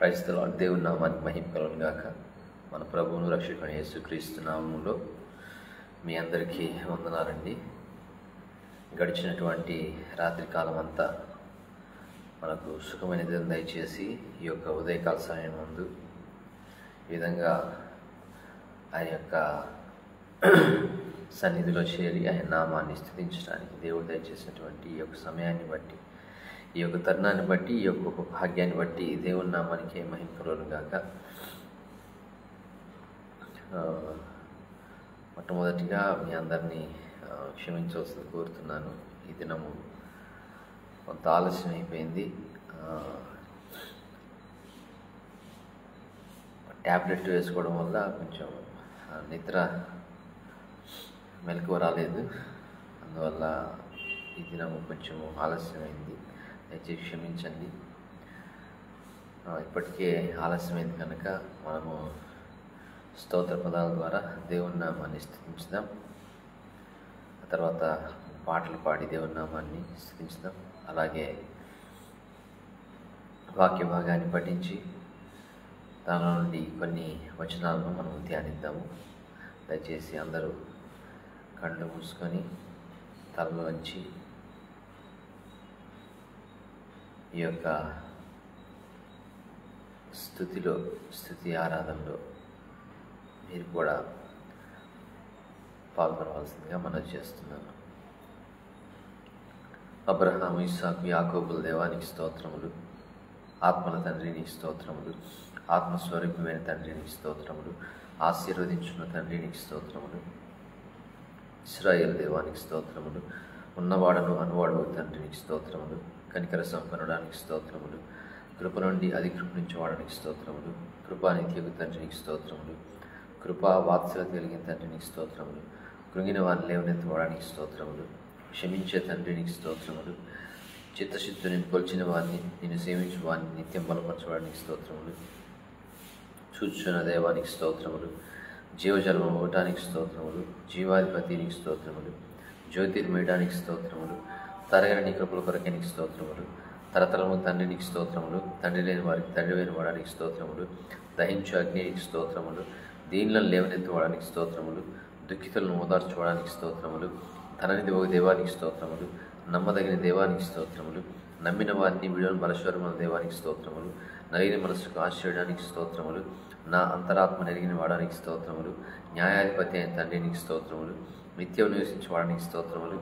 Praise the lord. దేవుని నామానికి మహిమ కలుగును గాక. మన ప్రభువును రక్షకుని యేసుక్రీస్తు నామములో మీ అందరికీ వందనాలండి. గడిచినటువంటి రాత్రి కాలం అంతా మనకు సుఖమైన దినం దయచేసి ఈ యొక్క ఉదయకాల సమయం ముందు ఈ విధంగా ఆయన యొక్క సన్నిధిలో చేరి ఆయన నామాన్ని స్తుతించడానికి దేవుడు దయచేసినటువంటి ఈ యొక్క సమయాన్ని బట్టి, ఈ యొక్క తరుణాన్ని బట్టి, ఈ యొక్క భాగ్యాన్ని బట్టి దేవుని నామానికి మహిమ కలుగును గాక. మొట్టమొదటిగా మీ అందరినీ క్షమించవలసింది కోరుతున్నాను. ఈ దినము కొంత ఆలస్యం అయిపోయింది. ట్యాబ్లెట్ వేసుకోవడం వల్ల కొంచెం నిద్ర మెలకువ రాలేదు. అందువల్ల ఈ దినము కొంచెం ఆలస్యమైంది, దయచేసి క్షమించండి. ఇప్పటికే ఆలస్యమైంది కనుక మనము స్తోత్ర పదాల ద్వారా దేవుని నామాన్ని స్తుతించుదాం. ఆ తర్వాత పాటలు పాడి దేవుని నామాన్ని స్తుతించుదాం. అలాగే వాక్య భాగాన్ని పఠించి దానిలో నుండి కొన్ని వచనాలను మనం ధ్యానిద్దాము. దయచేసి అందరూ కళ్ళు మూసుకొని తలలో వంచి ఈ యొక్క స్తుతి ఆరాధనలో మీరు కూడా పాల్గొనవలసిందిగా మనవి చేస్తున్నాను. అబ్రహాము, ఇస్సాకు, యాకోబుల దేవానికి స్తోత్రములు. ఆత్మల తండ్రి నీకు స్తోత్రములు. ఆత్మస్వరూపమైన తండ్రి నీకు స్తోత్రములు. ఆశీర్వదించున్న తండ్రి నీకు స్తోత్రములు. ఇశ్రాయేలు దేవానికి స్తోత్రములు. ఉన్నవాడను అనువాడవు తండ్రి నీకు స్తోత్రములు. కనికర సంపన్నడానికి స్తోత్రములు. కృప నుండి అది కృపణించవాడానికి స్తోత్రములు. కృపానిత్యకు తండ్రి నీకు స్తోత్రములు. కృపా వాత్సల్యత కలిగిన తండ్రి నీకు స్తోత్రములు. కృంగిన వారిని లేవనెత్తవాడానికి స్తోత్రములు. క్షమించే తండ్రి నీకు స్తోత్రములు. చిత్తశుద్ధిని కొల్చిన వారిని, నిన్ను సేవించు వారిని నిత్యం బలపరచడానికి స్తోత్రములు. చూచున్న దేవానికి స్తోత్రములు. జీవజలం ఇవ్వటానికి స్తోత్రములు. జీవాధిపతి నీకు స్తోత్రములు. జ్యోతిర్మయడానికి స్తోత్రములు. తరగని నీ కృపల కొరకే నీకు స్తోత్రములు. తరతరము తండ్రి నీకు స్తోత్రములు. తండ్రి లేని వారికి తండ్రి అయిన వాడానికి స్తోత్రములు. దహించు అగ్ని నీకు స్తోత్రములు. దీనులను లేవనెత్తువాడానికి స్తోత్రములు. దుఃఖితులను ఓదార్చుకోవడానికి స్తోత్రములు. ధననిధి ఒక దేవానికి స్తోత్రములు. నమ్మదగిన దేవానికి స్తోత్రములు. నమ్మిన వారిని విడువని బలశ్వరముల దేవానికి స్తోత్రములు. నలిగిన మనసుకు ఆశ్చర్యడానికి స్తోత్రములు. నా అంతరాత్మ నెరిగిన వాడానికి స్తోత్రములు. న్యాయాధిపతి అయిన తండ్రి నీకు స్తోత్రములు. నిత్యం నివసించవాడానికి స్తోత్రములు.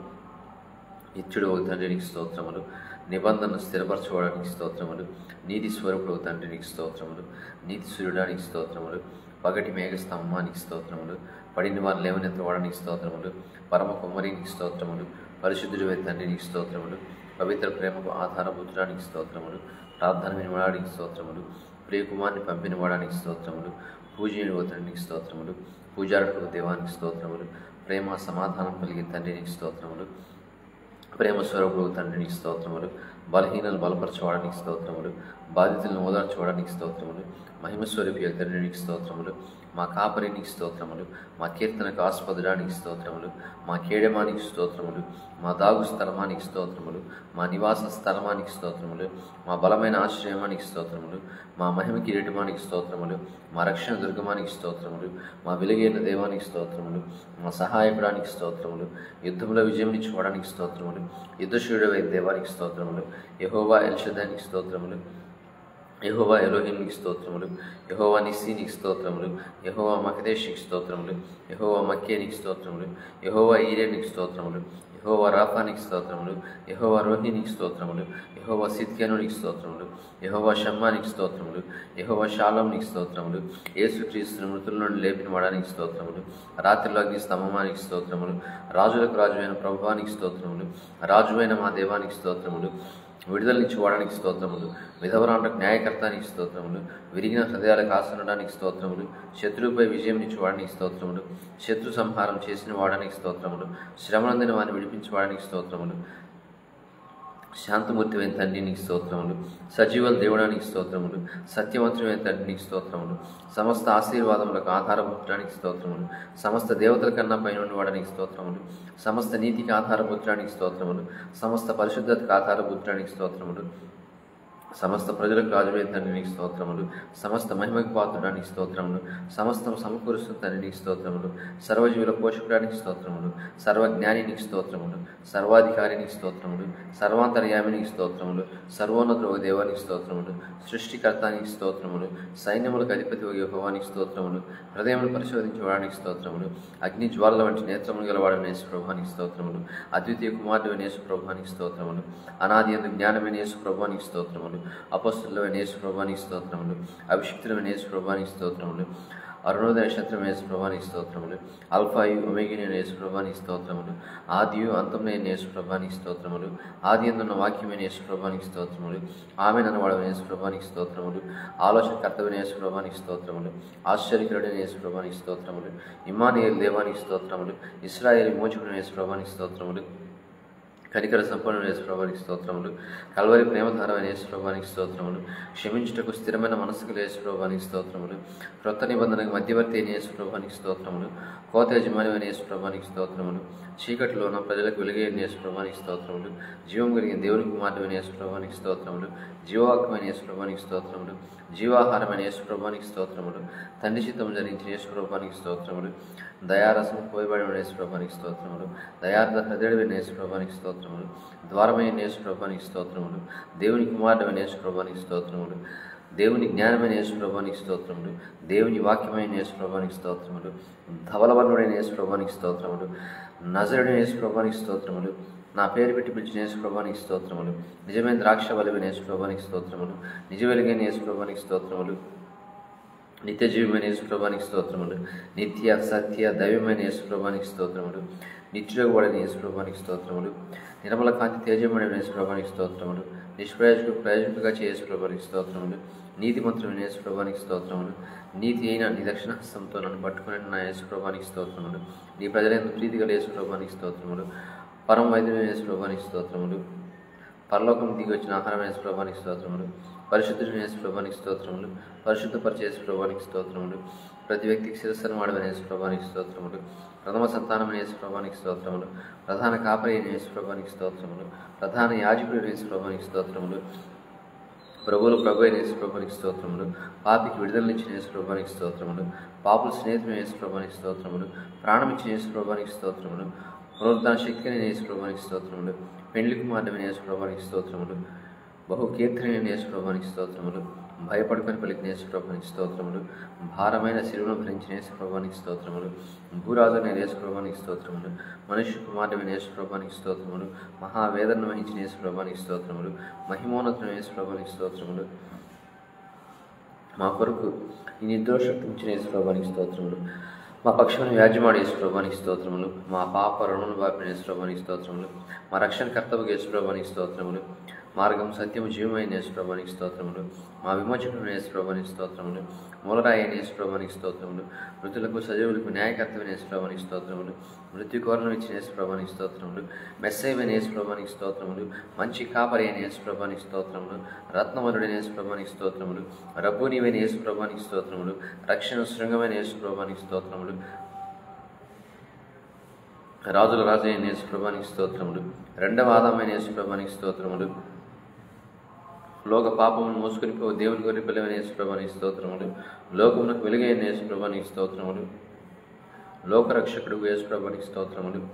నిత్యుడు ఒక తండ్రి నీకు స్తోత్రములు. నిబంధనను స్థిరపరచుకోవడానికి స్తోత్రములు. నీతి స్వరూపుడు ఒక తండ్రి నీకు స్తోత్రములు. నీతి సూర్యుడానికి స్తోత్రములు. పగటి మేఘ స్తంభానికి స్తోత్రములు. పడిన వారిని లేవనెత్తవాడానికి స్తోత్రములు. పరమ కుమ్మరికి స్తోత్రములు. పరిశుద్ధుడు తండ్రి నీకు స్తోత్రములు. పవిత్ర ప్రేమకు ఆధారభూతడానికి స్తోత్రములు. ప్రార్థన వినవడానికి స్తోత్రములు. ప్రియకుమార్ని పంపిన వాడానికి స్తోత్రములు. పూజని ఓ తండ్రికి స్తోత్రములు. పూజారుడు దేవానికి స్తోత్రములు. ప్రేమ సమాధానం కలిగిన తండ్రి నీకు స్తోత్రములు. ప్రేమ స్వరూపుడు తండ్రి నీకు స్తోత్రములు. బలహీనలు బలపరచడానికి స్తోత్రములు. బాధితులను ఓదార్చుకోవడానికి స్తోత్రములు. మహిమస్వరూపి తండ్రి నీకు స్తోత్రములు. మా కాపరి నీకు స్తోత్రములు. మా కీర్తనకు ఆస్పదడానికి స్తోత్రములు. మా కేడమానికి స్తోత్రములు. మా దాగు స్థలమానికి స్తోత్రములు. మా నివాస స్థలమానికి స్తోత్రములు. మా బలమైన ఆశ్రయమానికి స్తోత్రములు. మా మహిమ కిరీటమానికి స్తోత్రములు. మా రక్షణ దుర్గమానికి స్తోత్రములు. మా వెలుగైన దేవానికి స్తోత్రములు. మా సహాయపడానికి స్తోత్రములు. యుద్ధంలో విజయం ఇచ్చుకోవడానికి స్తోత్రములు. యుద్ధశూరుడైన దేవానికి స్తోత్రములు. యెహోవా ఎల్షదానికి స్తోత్రములు. యెహోవా ఎలోహింనికి స్తోత్రములు. యెహోవా నిస్సీనికి స్తోత్రములు. యెహోవా మకదేశికి స్తోత్రములు. యెహోవా మక్కేనికి స్తోత్రములు. యెహోవా ఈరేనికి స్తోత్రములు. యెహోవా రాఫానికి స్తోత్రములు. యెహోవా రోహినికి స్తోత్రములు. యెహోవా సిద్కేనునికి స్తోత్రములు. యెహోవా షమ్మానికి స్తోత్రములు. యెహోవా షాలోంనికి స్తోత్రములు. యేసుక్రీస్తును మృతుల నుండి లేపిన వాడానికి స్తోత్రములు. రాత్రిలో అగ్ని స్తంభమానికి స్తోత్రములు. రాజులకు రాజువైన ప్రభువానికి స్తోత్రములు. రాజువైన మా దేవానికి స్తోత్రములు. విడుదలనిచ్చి వాడానికి స్తోత్రములు. విధవరాండకు న్యాయకర్తానికి స్తోత్రములు. విరిగిన హృదయాలకు ఆసనడానికి స్తోత్రములు. శత్రువుపై విజయం ఇచ్చి వాడానికి స్తోత్రములు. శత్రు సంహారం చేసిన వాడానికి స్తోత్రములు. శ్రమనందిన వారిని విడిపించి వాడానికి స్తోత్రములు. శాంతమూర్తివైన తండ్రి నీకు స్తోత్రములు. సజీవుల దేవుడానికి స్తోత్రములు. సత్యవంతుడైన తండ్రి నీకు స్తోత్రములు. సమస్త ఆశీర్వాదములకు ఆధారభూతానికి స్తోత్రములు. సమస్త దేవతల కన్నా పైన వాడానికి స్తోత్రములు. సమస్త నీతికి ఆధారభూతానికి స్తోత్రములు. సమస్త పరిశుద్ధతకు ఆధారభూతానికి స్తోత్రములు. సమస్త ప్రజలకు రాజువైన తండ్రి నీకు స్తోత్రములు. సమస్త మహిమకు పాత్రుడానికి స్తోత్రములు. సమస్తం సమకూరుస్తున్న తండ్రి నీకు స్తోత్రములు. సర్వజీవుల పోషకుడానికి స్తోత్రములు. సర్వజ్ఞాని నీకు స్తోత్రములు. సర్వాధికారి నీకు స్తోత్రములు. సర్వాంతర్యామి నీకు స్తోత్రములు. సర్వోన్నత దేవానికి స్తోత్రములు. సృష్టికర్త నీకు స్తోత్రములు. సైన్యములకు అధిపతి యెహోవానికి స్తోత్రములు. హృదయమును పరిశోధించేవాడానికి స్తోత్రములు. అగ్ని జ్వాలల వంటి నేత్రములు గలవాడైన యేసు ప్రభువానికి స్తోత్రములు. అద్వితీయ కుమారుడైన యేసు ప్రభువానికి స్తోత్రములు. అనాది యందు జ్ఞానమైన యేసు ప్రభువానికి స్తోత్రములు. అపొస్తలుడైన యేసు ప్రభువానికి స్తోత్రములు. అభిషిక్తుడైన యేసు ప్రభువానికి స్తోత్రములు. అరుణోదయ నక్షత్రమైన యేసు ప్రభువానికి స్తోత్రములు. అల్ఫాయు ఒమేగానైన యేసు ప్రభువానికి స్తోత్రములు. ఆదియు అంతమునైన యేసు ప్రభువానికి స్తోత్రములు. ఆది యందున్న వాక్యమైన యేసు ప్రభువానికి స్తోత్రములు. ఆమె నన్నవాడైన యేసు ప్రభువానికి స్తోత్రములు. ఆలోచనకర్తమైన యేసు ప్రభువానికి స్తోత్రములు. ఆశ్చర్యకరుడైన యేసు ప్రభువానికి స్తోత్రములు. ఇమ్మానుయేలు దేవానికి స్తోత్రములు. ఇశ్రాయేలు విమోచకుడైన యేసు ప్రభువానికి స్తోత్రములు. కనికర సంపన్నుడైన యేసు ప్రభువానికి స్తోత్రములు. కల్వరి ప్రేమధారమైన యేసు ప్రభువానికి స్తోత్రములు. క్షమించుటకు స్థిరమైన మనస్సుకు యేసు ప్రభువానికి స్తోత్రములు. క్రొత్త నిబంధనకు మధ్యవర్తి అయిన యేసు ప్రభువానికి స్తోత్రములు. కోత యజమానివైన యేసు ప్రభువానికి స్తోత్రములు. చీకటిలో ఉన్న ప్రజలకు వెలుగైన యేసు ప్రభువానికి స్తోత్రములు. జీవం కలిగిన దేవుని కుమారుడైన యేసు ప్రభువానికి స్తోత్రములు. జీవవాక్యమైన యేసు ప్రభువానికి స్తోత్రములు. జీవాహారమైన యేసు ప్రభువానికి స్తోత్రములు. తండ్రి చిత్తము జరిగించిన యేసు ప్రభువానికి స్తోత్రములు. దయారసము పోయబడిన యేసు ప్రభువానికి స్తోత్రములు. దయార్థ హృదయుడైన యేసు ప్రభువానికి స్తోత్రములు. ద్వారమైన యేసు ప్రభువానికి స్తోత్రములు. దేవుని కుమారుడైన యేసు ప్రభువానికి స్తోత్రములు. దేవుని జ్ఞానమైన యేసు ప్రభువానికి స్తోత్రములు. దేవుని వాక్యమైన యేసు ప్రభువానికి స్తోత్రములు. ధవలవర్ణుడైన యేసు ప్రభువానికి స్తోత్రములు. నజరుడైన యేసు ప్రభువానికి స్తోత్రములు. నా పేరు పెట్టి పిలిచిన యేసు ప్రభువానికి స్తోత్రములు. నిజమైన ద్రాక్ష వలెవైన యేసు ప్రభువానికి స్తోత్రములు. నిజ వెలుగైన యేసు ప్రభువానికి స్తోత్రములు. నిత్య జీవమైన యేసు ప్రభువానికి స్తోత్రములు. నిత్య సత్య దైవమైన యేసు ప్రభువానికి స్తోత్రములు. నిత్యుడగు వాడైన యేసు ప్రభువానికి స్తోత్రములు. నిర్మల కాంతి తేజమమైన యేసు ప్రభువానికి స్తోత్రములు. ప్రయోజకుడుగా చేయ యేసు ప్రభువానికి స్తోత్రములు. నీతిమంతుడైన యేసు ప్రభువానికి స్తోత్రములు. నీతి అయిన నీ దక్షిణ హస్తంతో నన్ను పట్టుకుని నా యేసు ప్రభువానికి స్తోత్రములు. నీ ప్రజలందు ప్రీతి గల యేసు ప్రభువానికి స్తోత్రములు. పరమ వైద్యుడైన యేసు ప్రభువానికి స్తోత్రములు. పరలోకం దిగి వచ్చిన ఆహారమైన యేసు ప్రభువానికి స్తోత్రములు. పరిశుద్ధుడైన యేసు ప్రభువానికి స్తోత్రములు. పరిశుద్ధపరిచే యేసు ప్రభువానికి స్తోత్రములు. ప్రతి వ్యక్తికి శిరస్సును వాడవైన యేసు ప్రభువానికి స్తోత్రములు. ప్రథమ సంతానమైన యేసు ప్రభువానికి స్తోత్రములు. ప్రధాన కాపరి అయిన యేసు ప్రభువానికి స్తోత్రములు. ప్రధాన యాజకుడైన యేసు ప్రభువానికి స్తోత్రములు. ప్రభువులు ప్రభు అయిన యేసు ప్రభువానికి స్తోత్రములు. పాపికి విడుదలనిచ్చిన యేసు ప్రభువానికి స్తోత్రములు. పాపుల స్నేహితుడైన యేసు ప్రభువానికి స్తోత్రములు. ప్రాణమిచ్చిన యేసు ప్రభువానికి స్తోత్రములు. పునరుద్ధాన శక్తి అయిన యేసు ప్రభువానికి స్తోత్రములు. పెండ్లి కుమారుడైన యేసు ప్రభువానికి స్తోత్రములు. బహు కీర్తనైన యేసు ప్రభువానికి స్తోత్రములు. భయపడుకొని పలికిన యేసు ప్రభువానికి స్తోత్రములు. భారమైన శిలువను భరించిన యేసు ప్రభువానికి స్తోత్రములు. భూరాజునైన యేసు ప్రభువానికి స్తోత్రములు. మనుష్య కుమారుడైన యేసు ప్రభువానికి స్తోత్రములు. మహావేదనను వహించిన యేసు ప్రభువానికి స్తోత్రములు. మహిమోన్నతుడైన యేసు ప్రభువానికి స్తోత్రములు. మా కొరకు ఈ నిర్దోషం ఉంచిన యేసు ప్రభువానికి స్తోత్రములు. మా పక్షమును వ్యాజ్యమాడి యేసు ప్రభువానికి స్తోత్రములు. మా పాప రుణమును బాపిన యేసు ప్రభువానికి స్తోత్రములు. మా రక్షణ కర్తవ్య యేసు ప్రభువానికి స్తోత్రములు. మార్గం సత్యము జీవమైన యేసు ప్రభువానికి స్తోత్రములు. మా విమోచకుడైన యేసు ప్రభువానికి స్తోత్రములు. మూలరాయి అయిన యేసు ప్రభువానికి స్తోత్రములు. మృతులకు సజీవులకు న్యాయకర్తమైన యేసు ప్రభువానికి స్తోత్రములు. మృత్యుకోరణం ఇచ్చిన యేసు ప్రభువానికి స్తోత్రములు. మెస్సైవైన యేసు ప్రభువానికి స్తోత్రములు. మంచి కాపరి అయిన యేసు ప్రభువానికి స్తోత్రములు. రత్నవరుడైన యేసు ప్రభువానికి స్తోత్రములు. రబ్బునీవైన యేసు ప్రభువానికి స్తోత్రములు. రక్షణ శృంగమైన యేసు ప్రభువానికి స్తోత్రములు. రాజుల రాజు అయిన యేసు ప్రభువానికి స్తోత్రములు. రెండవ ఆదామైన యేసు ప్రభువానికి స్తోత్రములు. లోక పాపమును మోసుకొని పో దేవుని గొర్రె పిల్లవైన యేసు ప్రభువానికి స్తోత్రములు. లోకమునకు వెలుగైన యేసు ప్రభువానికి స్తోత్రములు. లోకరక్షకుడు యేసు ప్రభువానికి స్తోత్రములు.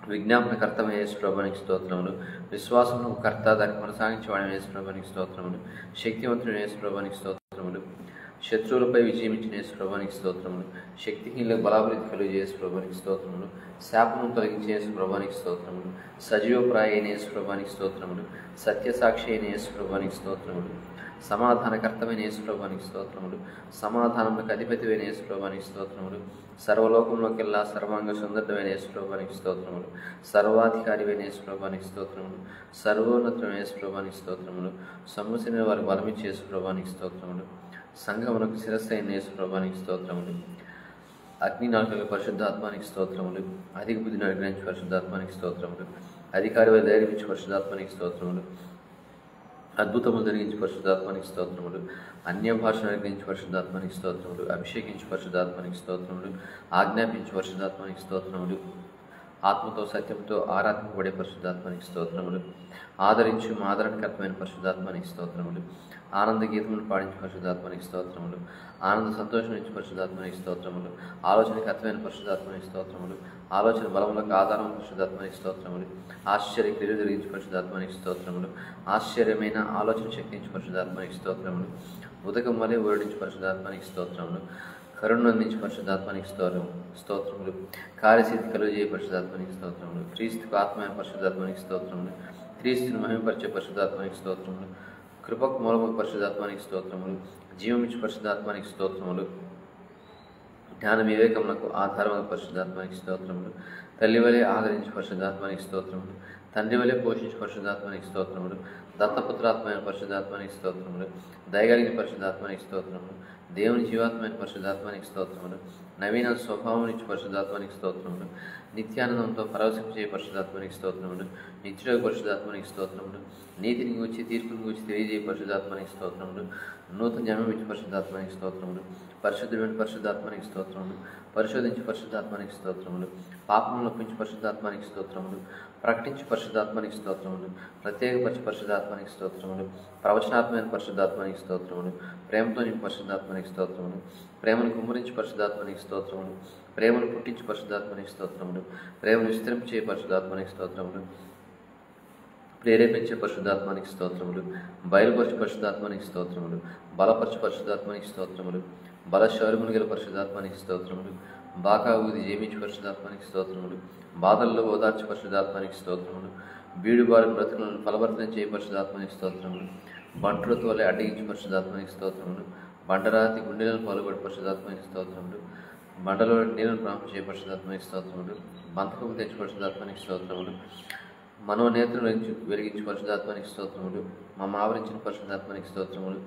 విజ్ఞాపనకర్తమైన యేసు ప్రభువానికి స్తోత్రములు. విశ్వాసమునకు కర్త దాన్ని కొనసాగించేవాడైన యేసు ప్రభువానికి స్తోత్రములు. శక్తివంతుడైన యేసు ప్రభువానికి స్తోత్రములు. శత్రువులపై విజయమిచ్చిన యేసు ప్రభువానికి స్తోత్రములు. శక్తిహీనులకు బలాభివృద్ధి కలిగే యేసు ప్రభువానికి స్తోత్రములు. శాపమును తొలగించే యేసు ప్రభువానికి స్తోత్రములు. సజీవప్రాయ అయిన యేసు ప్రభువానికి స్తోత్రములు. సత్యసాక్షి అయిన యేసు ప్రభువానికి స్తోత్రములు. సమాధానకర్తమైన యేసు ప్రభువానికి స్తోత్రములు. సమాధానములకు అధిపతివైన యేసు ప్రభువానికి స్తోత్రములు. సర్వలోకంలోకెల్లా సర్వాంగ సుందరమైన యేసు ప్రభువానికి స్తోత్రములు. సర్వాధికారివైన యేసు ప్రభువానికి స్తోత్రములు. సర్వోన్నతమైన యేసు ప్రభువానికి స్తోత్రములు. సొమ్మసిన వారి బలమిచ్చే యేసు ప్రభువానికి స్తోత్రములు. సంఘమునకు శిరస్సు అయిన యేసు ప్రభువానికి స్తోత్రములు. అగ్ని నాలుకల పరిశుద్ధాత్మానికి స్తోత్రములు. అధిక బుద్ధిని అనుగ్రహించి పరిశుద్ధాత్మానికి స్తోత్రములు. అధికారి ధైర్యం ఇచ్చి పరిశుద్ధాత్మానికి స్తోత్రములు. అద్భుతములు జరిగించి పరిశుద్ధాత్మానికి స్తోత్రములు. అన్య భాషను అనుగ్రహించి పరిశుద్ధాత్మానికి స్తోత్రములు. అభిషేకించి పరిశుద్ధాత్మానికి స్తోత్రములు. ఆజ్ఞాపించి పరిశుద్ధాత్మానికి స్తోత్రములు. ఆత్మతో సత్యంతో ఆరాధింపబడే పరిశుద్ధాత్మనికి స్తోత్రములు. ఆదరించు ఆదరణకర్తమైన పరిశుద్ధాత్మనికి స్తోత్రములు. ఆనంద గీతములు పాడించు పరిశుద్ధాత్మనికి స్తోత్రములు. ఆనంద సంతోషం ఇచ్చి పరిశుద్ధాత్మనికి స్తోత్రములు. ఆలోచనకర్తమైన పరిశుద్ధాత్మనికి స్తోత్రములు. ఆలోచన బలములకు ఆధారం పరిశుద్ధాత్మనికి స్తోత్రములు. ఆశ్చర్య క్రియలు జరిగించి పరిశుద్ధాత్మనికి స్తోత్రములు. ఆశ్చర్యమైన ఆలోచన శక్తించి పరిశుద్ధాత్మనికి స్తోత్రములు. ఉదకం వలె ఓడించి పరిశుద్ధాత్మనికి స్తోత్రములు. కరుణను అందించి పరిశుద్ధాత్మనికి స్తోత్రములు. కార్యసిద్ధి కలుగజేయ పరిశుద్ధాత్మనికి స్తోత్రములు. క్రీస్తుకు ఆత్మైన పరిశుద్ధాత్మనికి స్తోత్రములు. క్రీస్తును మహిమపరిచే పరిశుద్ధాత్మనికి స్తోత్రములు. కృపకు మూలము పరిశుద్ధాత్మనికి స్తోత్రములు. జీవమిచ్చు పరిశుద్ధాత్మనికి స్తోత్రములు. జ్ఞాన వివేకములకు ఆధారమైన పరిశుద్ధాత్మనికి స్తోత్రములు. తల్లి వలె ఆదరించి పరిశుద్ధాత్మనికి స్తోత్రములు. తండ్రి వలె పోషించి పరిశుద్ధాత్మనికి స్తోత్రములు. దత్తపుత్రాత్మైన పరిశుద్ధాత్మనికి స్తోత్రములు. దయగలిగిన పరిశుద్ధాత్మనికి స్తోత్రములు. దేవుని జీవాత్మైన పరిశుద్ధాత్మనికి స్తోత్రములు. నవీన స్వభావం ఇచ్చి పరిశుద్ధాత్మనికి స్తోత్రములు. నిత్యానందంతో పరవశించే పరిశుద్ధాత్మనికి స్తోత్రములు. నిత్యుల పరిశుద్ధాత్మనికి స్తోత్రములు. నీతిని గూర్చి తీర్పుని గూర్చి తెలియజేయ పరిశుద్ధాత్మనికి స్తోత్రములు. నూతన జన్మ ఇచ్చి పరిశుద్ధాత్మనికి స్తోత్రములు. పరిశుద్ధమైన పరిశుద్ధాత్మనికి స్తోత్రములు. పరిశోధించి పరిశుద్ధాత్మనికి స్తోత్రములు. పాపములను ఒప్పించి పరిశుద్ధాత్మనికి స్తోత్రములు. ప్రకటించి పరిశుద్ధాత్మనికి స్తోత్రములు. ప్రత్యేకపరిచి పరిశుద్ధాత్మనికి స్తోత్రములు. ప్రవచనాత్మైన పరిశుద్ధాత్మనికి స్తోత్రములు. ప్రేమతో నింపి పరిశుద్ధాత్మనికి స్తోత్రములు. ప్రేమను కుమ్మరించి పరిశుద్ధాత్మనికి స్తోత్రములు. ప్రేమను పుట్టించి పరిశుద్ధాత్మనికి స్తోత్రములు. ప్రేమను విస్తరింపచే పరిశుద్ధాత్మనికి స్తోత్రములు. ప్రేరేపించే పరిశుద్ధాత్మనికి స్తోత్రములు. బయలుపరచు పరిశుద్ధాత్మనికి స్తోత్రములు. బలపరచు పరిశుద్ధాత్మనికి స్తోత్రములు. బలశౌర్యములు గల పరిశుద్ధాత్మనికి స్తోత్రములు. బాకా ఊది జయించి పరిశుద్ధాత్మనికి స్తోత్రములు. బాధల్లో ఓదార్చి పరిశుద్ధాత్మనికి స్తోత్రములు. బీడుబారు బ్రతుకులను ఫలవర్ధన చేయ పరిశుద్ధాత్మనికి స్తోత్రములు. బంటులతో వలె అడ్డగించి పరిశుద్ధాత్మనికి స్తోత్రములు. బండరాతి గుండెలను పాల్గొడి పరిశుద్ధాత్మనికి స్తోత్రములు. బండలో నీళ్ళను ప్రాంతం చేయ పరిశుద్ధాత్మనికి స్తోత్రములు. బంధకము తెచ్చి పరిశుద్ధాత్మనికి స్తోత్రములు. మనోనేత్రులు వెలిగించి పరిశుద్ధాత్మనికి స్తోత్రములు. మమ్మ ఆవరించిన పరిశుద్ధాత్మనికి స్తోత్రములు.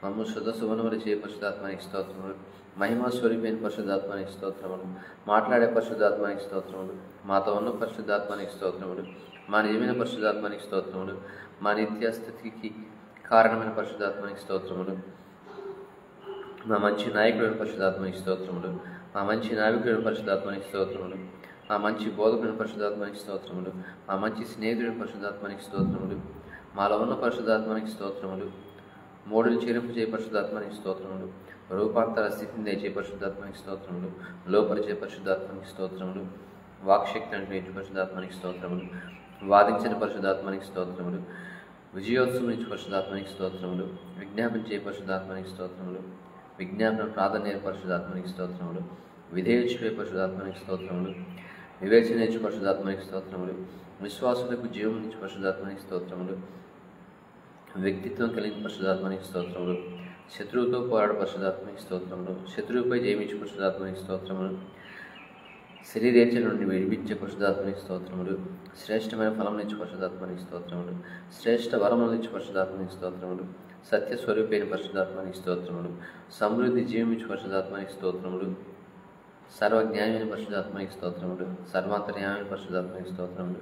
మమ్మ శుద్ధ సువనములు చేయ పరిశుద్ధాత్మనికి స్తోత్రములు. మహిమా స్వరూపైన పరిశుద్ధాత్మనికి స్తోత్రములు. మాట్లాడే పరిశుద్ధాత్మనికి స్తోత్రములు. మాతో ఉన్న పరిశుద్ధాత్మనికి స్తోత్రములు. మా నిజమైన పరిశుద్ధాత్మనికి స్తోత్రములు. మా నిత్య స్థితికి కారణమైన పరిశుద్ధాత్మనికి స్తోత్రములు. మా మంచి నాయకుడైన పరిశుద్ధాత్మనికి స్తోత్రములు. మా మంచి నాయకుడైన పరిశుద్ధాత్మనికి స్తోత్రములు. మా మంచి బోధకుడైన పరిశుద్ధాత్మనికి స్తోత్రములు. మా మంచి స్నేహితుడైన పరిశుద్ధాత్మనికి స్తోత్రములు. మాలో ఉన్న పరిశుద్ధాత్మనికి స్తోత్రములు. మూడులు చెరింపు చేయ పరిశుద్ధాత్మనికి స్తోత్రములు. రూపాంతర స్థితిని దయచే పరిశుద్ధాత్మనికి స్తోత్రములు. లోపరిచే పరిశుద్ధాత్మనికి స్తోత్రములు. వాక్శక్తి అంటే పరిశుద్ధాత్మనికి స్తోత్రములు. వాదించిన పరిశుద్ధాత్మనికి స్తోత్రములు. విజయోత్సవం ఇచ్చి పరిశుద్ధాత్మనికి స్తోత్రములు. విజ్ఞాపన పరిశుద్ధాత్మనికి స్తోత్రములు. విజ్ఞాపన ప్రాధాన్య పరిశుద్ధాత్మనికి స్తోత్రములు. విధేయుచిపే పరిశుద్ధాత్మనికి స్తోత్రములు. వివేచన ఇచ్చి పరిశుద్ధాత్మనికి స్తోత్రములు. విశ్వాసులకు జీవం ఇచ్చి పరిశుద్ధాత్మనికి స్తోత్రములు. వ్యక్తిత్వం కలిగిన పరిశుద్ధాత్మనికి స్తోత్రములు. శత్రువుతో పోరాడు పరిశుద్ధాత్మనికి స్తోత్రములు. శత్రువుపై జయమించి పరిశుద్ధాత్మనికి స్తోత్రములు. శరీరేచ్ఛ నుండి విడిపించే పరిశుద్ధాత్మనికి స్తోత్రములు. శ్రేష్టమైన ఫలములు ఇచ్చి పరిశుద్ధాత్మనికి స్తోత్రములు. శ్రేష్ఠ వరములు ఇచ్చి పరిశుద్ధాత్మనికి స్తోత్రములు. సత్య స్వరూపైన పరిశుద్ధాత్మనికి స్తోత్రములు. సమృద్ధి జీవమిచ్చి పరిశుద్ధాత్మనికి స్తోత్రములు. సర్వజ్ఞానమైన పరిశుద్ధాత్మనికి స్తోత్రములు. సర్వాంతర్యామైన పరిశుద్ధాత్మనికి స్తోత్రములు.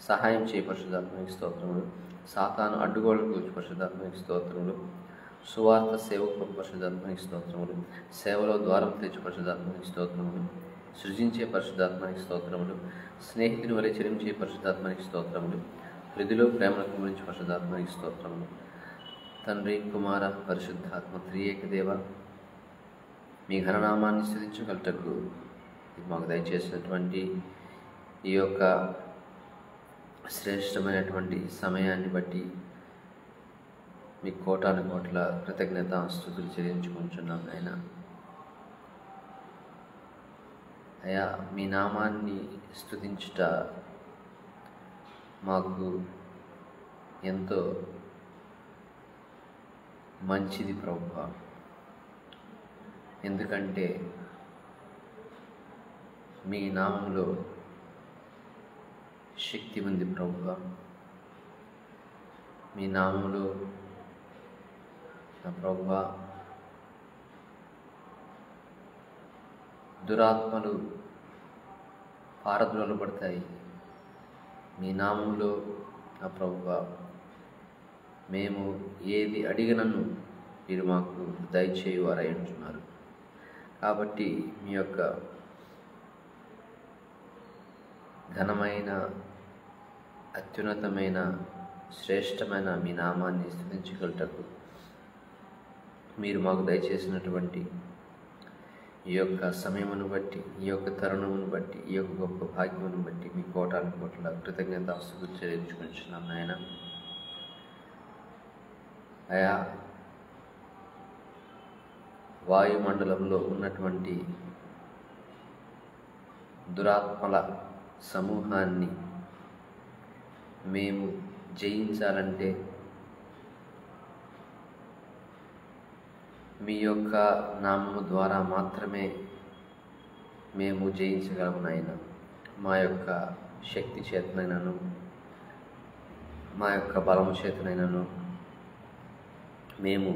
సహాయం చేయ పరిశుద్ధాత్మనికి స్తోత్రములు. సాతాను అడ్డుగోడలు కూర్చి పరిశుద్ధాత్మనికి స్తోత్రములు. సువార్త సేవకు పరిశుద్ధాత్మనికి స్తోత్రములు. సేవలో ద్వారం తెచ్చి పరిశుద్ధాత్మనికి స్తోత్రములు. సృజించే పరిశుద్ధాత్మనికి స్తోత్రములు. స్నేహితుని వలె చెరించే పరిశుద్ధాత్మనికి స్తోత్రములు. హృదిలో ప్రేమను గురించి పరిశుద్ధాత్మనికి స్తోత్రములు. తండ్రి, కుమార, పరిశుద్ధాత్మ త్రియేక దేవ, మీ ఘననామాన్ని స్తుతించగలటకు మాకు దయచేసినటువంటి ఈ యొక్క శ్రేష్టమైనటువంటి సమయాన్ని బట్టి మీ కోటాను కోట్ల కృతజ్ఞత స్తుతులు చెల్లించుకుంటున్నాం. అయ్యా, మీ నామాన్ని స్తుతించుట మాకు ఎంతో మంచిది ప్రభువా. ఎందుకంటే మీ నామంలో శక్తి ఉంది ప్రభువా. మీ నామంలో నా ప్రభువా దురాత్మలు పారద్రోలబడతాయి. మీ నామంలో నా ప్రభువా మేము ఏది అడిగినను మీరు మాకు దయచేయువారై ఉంటున్నారు. కాబట్టి మీ యొక్క ఘనమైన, అత్యున్నతమైన, శ్రేష్టమైన మీ నామాన్ని స్తుతించగలుగుటకు మీరు మాకు దయచేసినటువంటి ఈ యొక్క సమయమును బట్టి, ఈ యొక్క తరుణమును బట్టి, ఈ యొక్క గొప్ప భాగ్యమును బట్టి మీ కోటాను కోట్ల కృతజ్ఞతాస్తుతులు చెల్లించుకుంటున్నాం నాయన. అయా, వాయుమండలంలో ఉన్నటువంటి దురాత్మల సమూహాన్ని మేము జయించాలంటే మీ యొక్క నామము ద్వారా మాత్రమే మేము జయించగలము నాయన. మా యొక్క శక్తి చేతనైనను, మా యొక్క బలము చేతనైనను మేము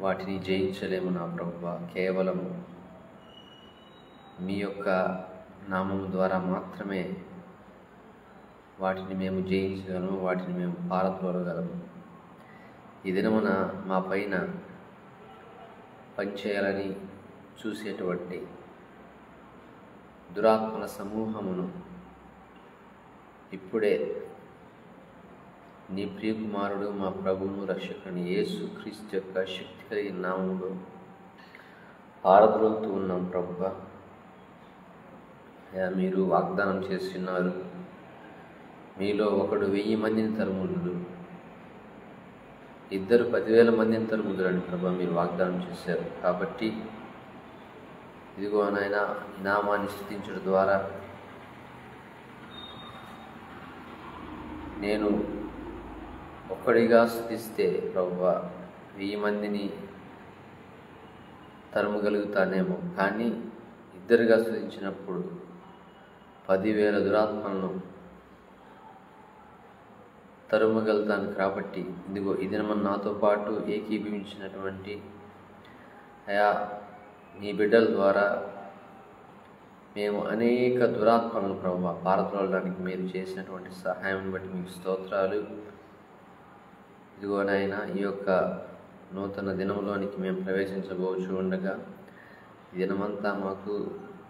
వాటిని జయించలేము నా ప్రభువా. కేవలము మీ యొక్క నామము ద్వారా మాత్రమే వాటిని మేము జయించగలము, వాటిని మేము పారద్రోలగలము. ఈ దినమున మా పైన పనిచేయాలని చూసేటువంటి దురాత్మల సమూహమును ఇప్పుడే నీ ప్రియకుమారుడు మా ప్రభువును రక్షకుని యేసుక్రీస్తు యొక్క శక్తి కలిగిన నామములో పారద్రోలుతూ ఉన్నాం ప్రభువా. మీరు వాగ్దానం చేస్తున్నారు, మీలో ఒకడు 1000 మందిని తరుముదురు, ఇద్దరు 10,000 మందిని తరుముదురని ప్రభా మీరు వాగ్దానం చేశారు. కాబట్టి ఇదిగో నాయన, నామాన్ని స్తుతించడం ద్వారా నేను ఒక్కడిగా స్తుతిస్తే ప్రభువా 1000 మందిని తరుమగలుగుతానేమో, కానీ ఇద్దరుగా స్తుతించినప్పుడు 10,000 దురాత్మలను తరుమగలుగుతాను. కాబట్టి ఇదిగో ఈ దినమని నాతో పాటు ఏకీభవించినటువంటి అయా నీ బిడ్డల ద్వారా మేము అనేక దురాత్మలను ప్రభావ పారద్రోలడానికి మీరు చేసినటువంటి సహాయం బట్టి మీకు స్తోత్రాలు. ఇదిగో నాయన, ఈ యొక్క నూతన దినంలోనికి మేము ప్రవేశించబోచు ఉండగా ఈ దినమంతా మాకు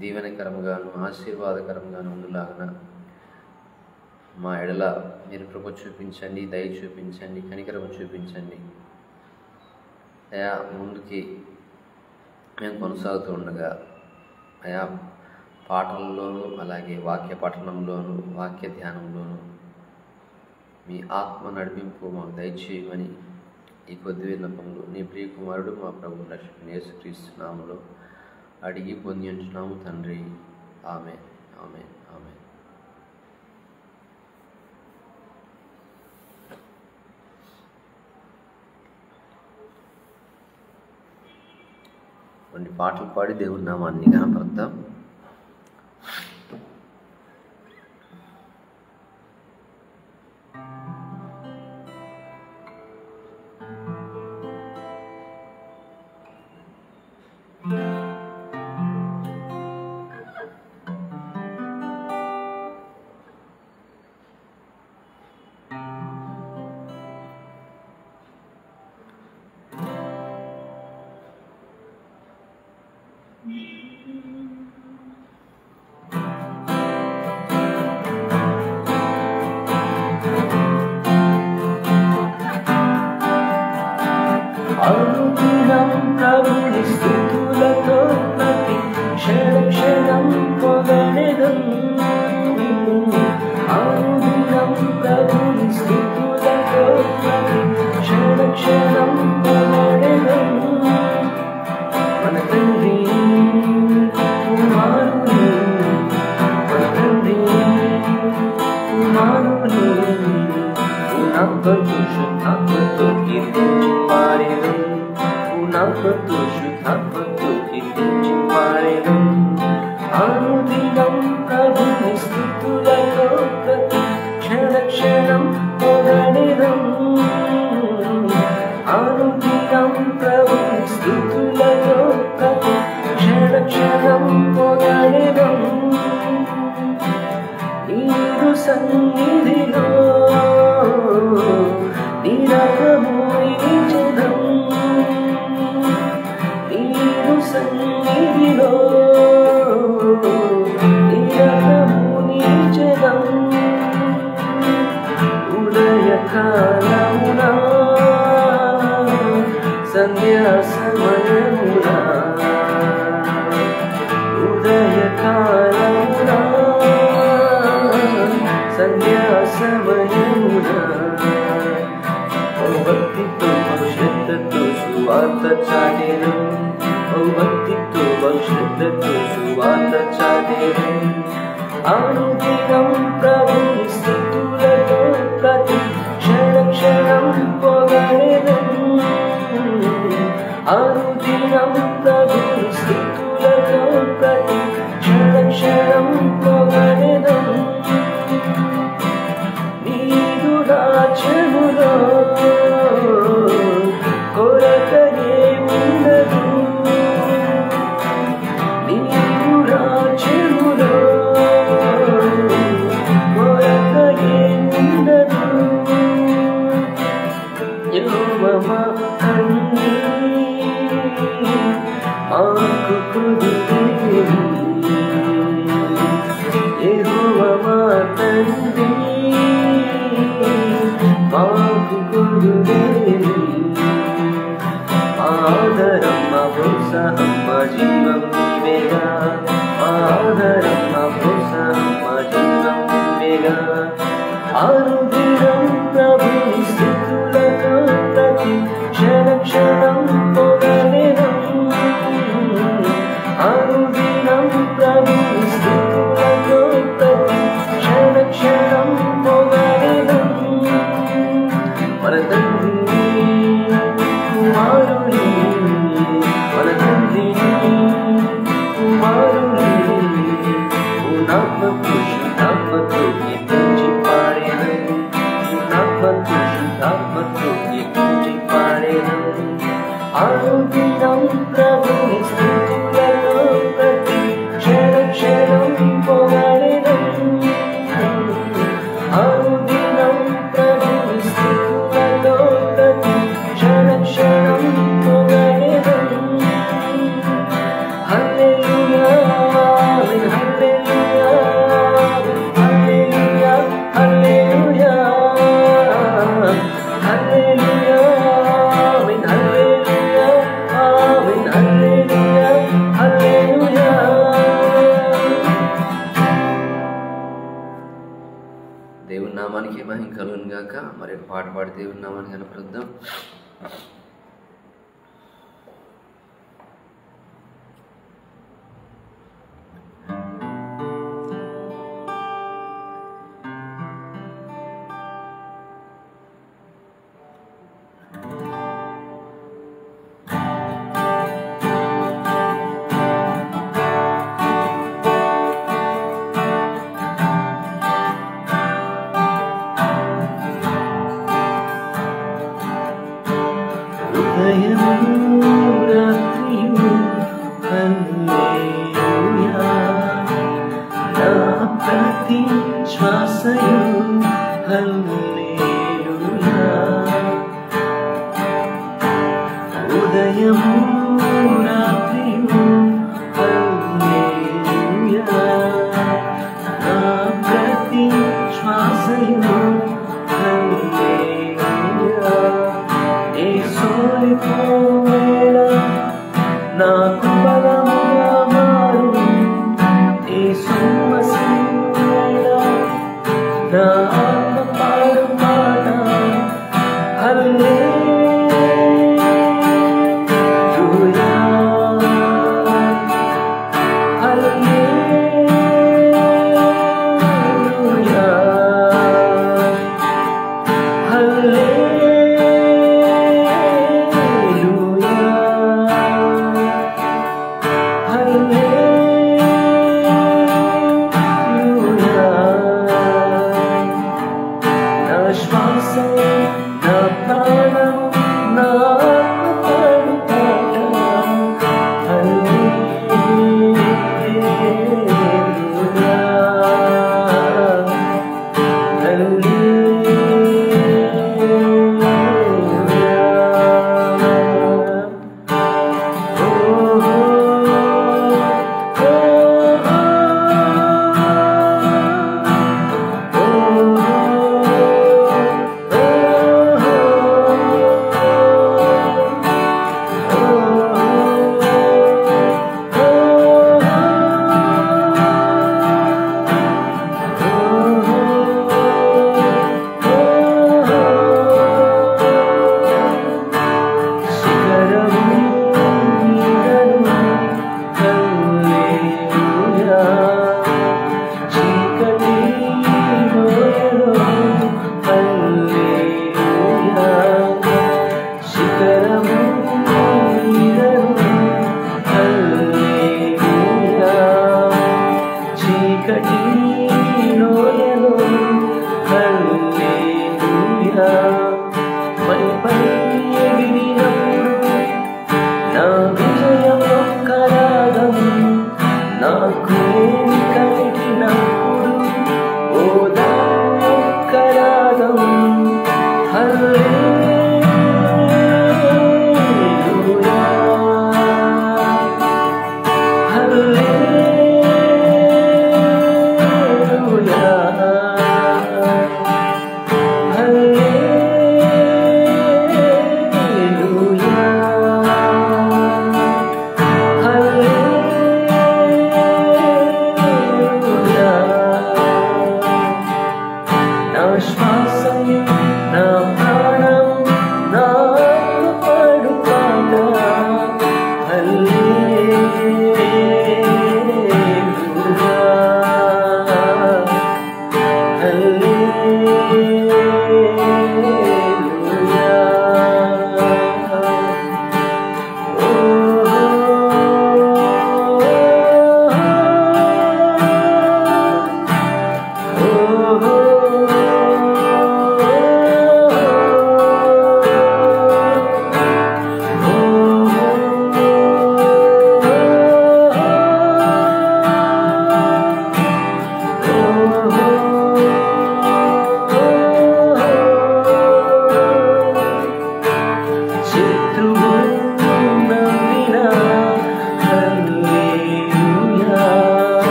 దీవెనకరంగాను ఆశీర్వాదకరంగాను ఉండులాగన మా ఎడల మీరు కృప చూపించండి, దయ చూపించండి, కనికరం చూపించండి. అయా, ముందుకి మేము కొనసాగుతూ ఉండగా అయా పాటల్లోనూ అలాగే వాక్య పఠనంలోనూ వాక్య ధ్యానంలోనూ మీ ఆత్మ నడిపింపు మాకు దయచేయమని ఈ కొద్ది విన్నపంలో నీ ప్రియకుమారుడు మా ప్రభు రక్షకుని యేసుక్రీస్తు నామములో అడిగి పొంది ఉంటున్నాము తండ్రి. ఆమేన్, ఆమేన్, ఆమేన్. కొన్ని పాటలు పాడి దేవుని నామాన్ని కనపడతాం. అనుదినం ప్రభుని స్తుతులతో ప్రతి క్షణం పొగడెదం. అనుదినం ప్రభుని స్తుతులతో ప్రతి క్షణం పొగడెదం. మన తండ్రి కుమారుని, మన తండ్రి కుమారుని ఉన్నతతో శుద్ధాత్మతో కీర్తించి పాడెదం. ఉన్నతతో శుద్ధాత్మతో కీర్తించి పాడెదం. అనుదినం ప్రభుని స్తుతులతో ప్రతి క్షణం పొగడెదం. అనుదినం ప్రభుని స్తుతులతో ప్రతి క్షణం పొగడెదం. నీరు సన్నిధిలో నిరతమునిచెదం. నీరు సన్నిధిలో నిరతము సమయమునా ఉదయకాలమునా సంధ్యా సమయమునా ఓ భక్తితో శ్రద్ధతో సువార్త చాటెను ఓ భక్తితో శ్రద్ధతో సువార్త చాటెను అనుదినం ప్రభుని స్తుతులతో ప్రతి క్షణం పొగడెదను అనుదినం ప్రభుని స్తుతులతో ప్రతి క్షణం పొగడెదను నీదు రాజ్యములో కొరత ఏముండదు నీదు రాజ్యములో కొరత ఏముండదు యెహోవా తండ్రి మాకు కుదురేమి యెహోవా తండ్రి మాకు కుదురేమి ఆదరం మా ప్రోత్సాహం మా జీవం నీవేగా ఆదరం మా ప్రోత్సాహం మా జీవం నీవేగా అనుదినం ప్రభుని స్తుతులతో ప్రతి క్షణం పొగడెదను అనుదినం ప్రభుని స్తుతులతో ప్రతి క్షణం పొగడెదను మన తండ్రి కుమారుని మన తండ్రి కుమారుని పూర్ణాత్మతో శుద్ధాత్మతో కీర్తించి పాడెను పూర్ణాత్మతో శుద్ధాత్మతో కీర్తించి పాడెను అనుదినం ప్రభుని స్తుతులతో ప్రతి క్షణం పొగడెదను అనుదినం ప్రభుని స్తుతులతో ప్రతి క్షణం పొగడెదను హల్లెలూయా హల్లెలూయా హల్లెలూయా హల్లెలూయా హల్లెలూయా హల్లెలూయా హల్లెలూయా హల్లెలూయా దేవుని నామానికి మహిమ కలుగును గాక. మరి ఒక పాట పాడి దేవుని నామాన్ని కనపరుద్దాం. ఉదయము రాత్రియు హల్లెలూయా నా ప్రతి శ్వాసయు హల్లెలూయా ఉదయము రాత్రియు హల్లెలూయా నా ప్రతి శ్వాసయు హల్లెలూయా యేసునిపోవేళ నాకు బలముగా మారు యేసు మసీవేళ నా ఆత్మ పాడు పాట హల్లెలూయా హల్లెలూయా హల్లెలూయా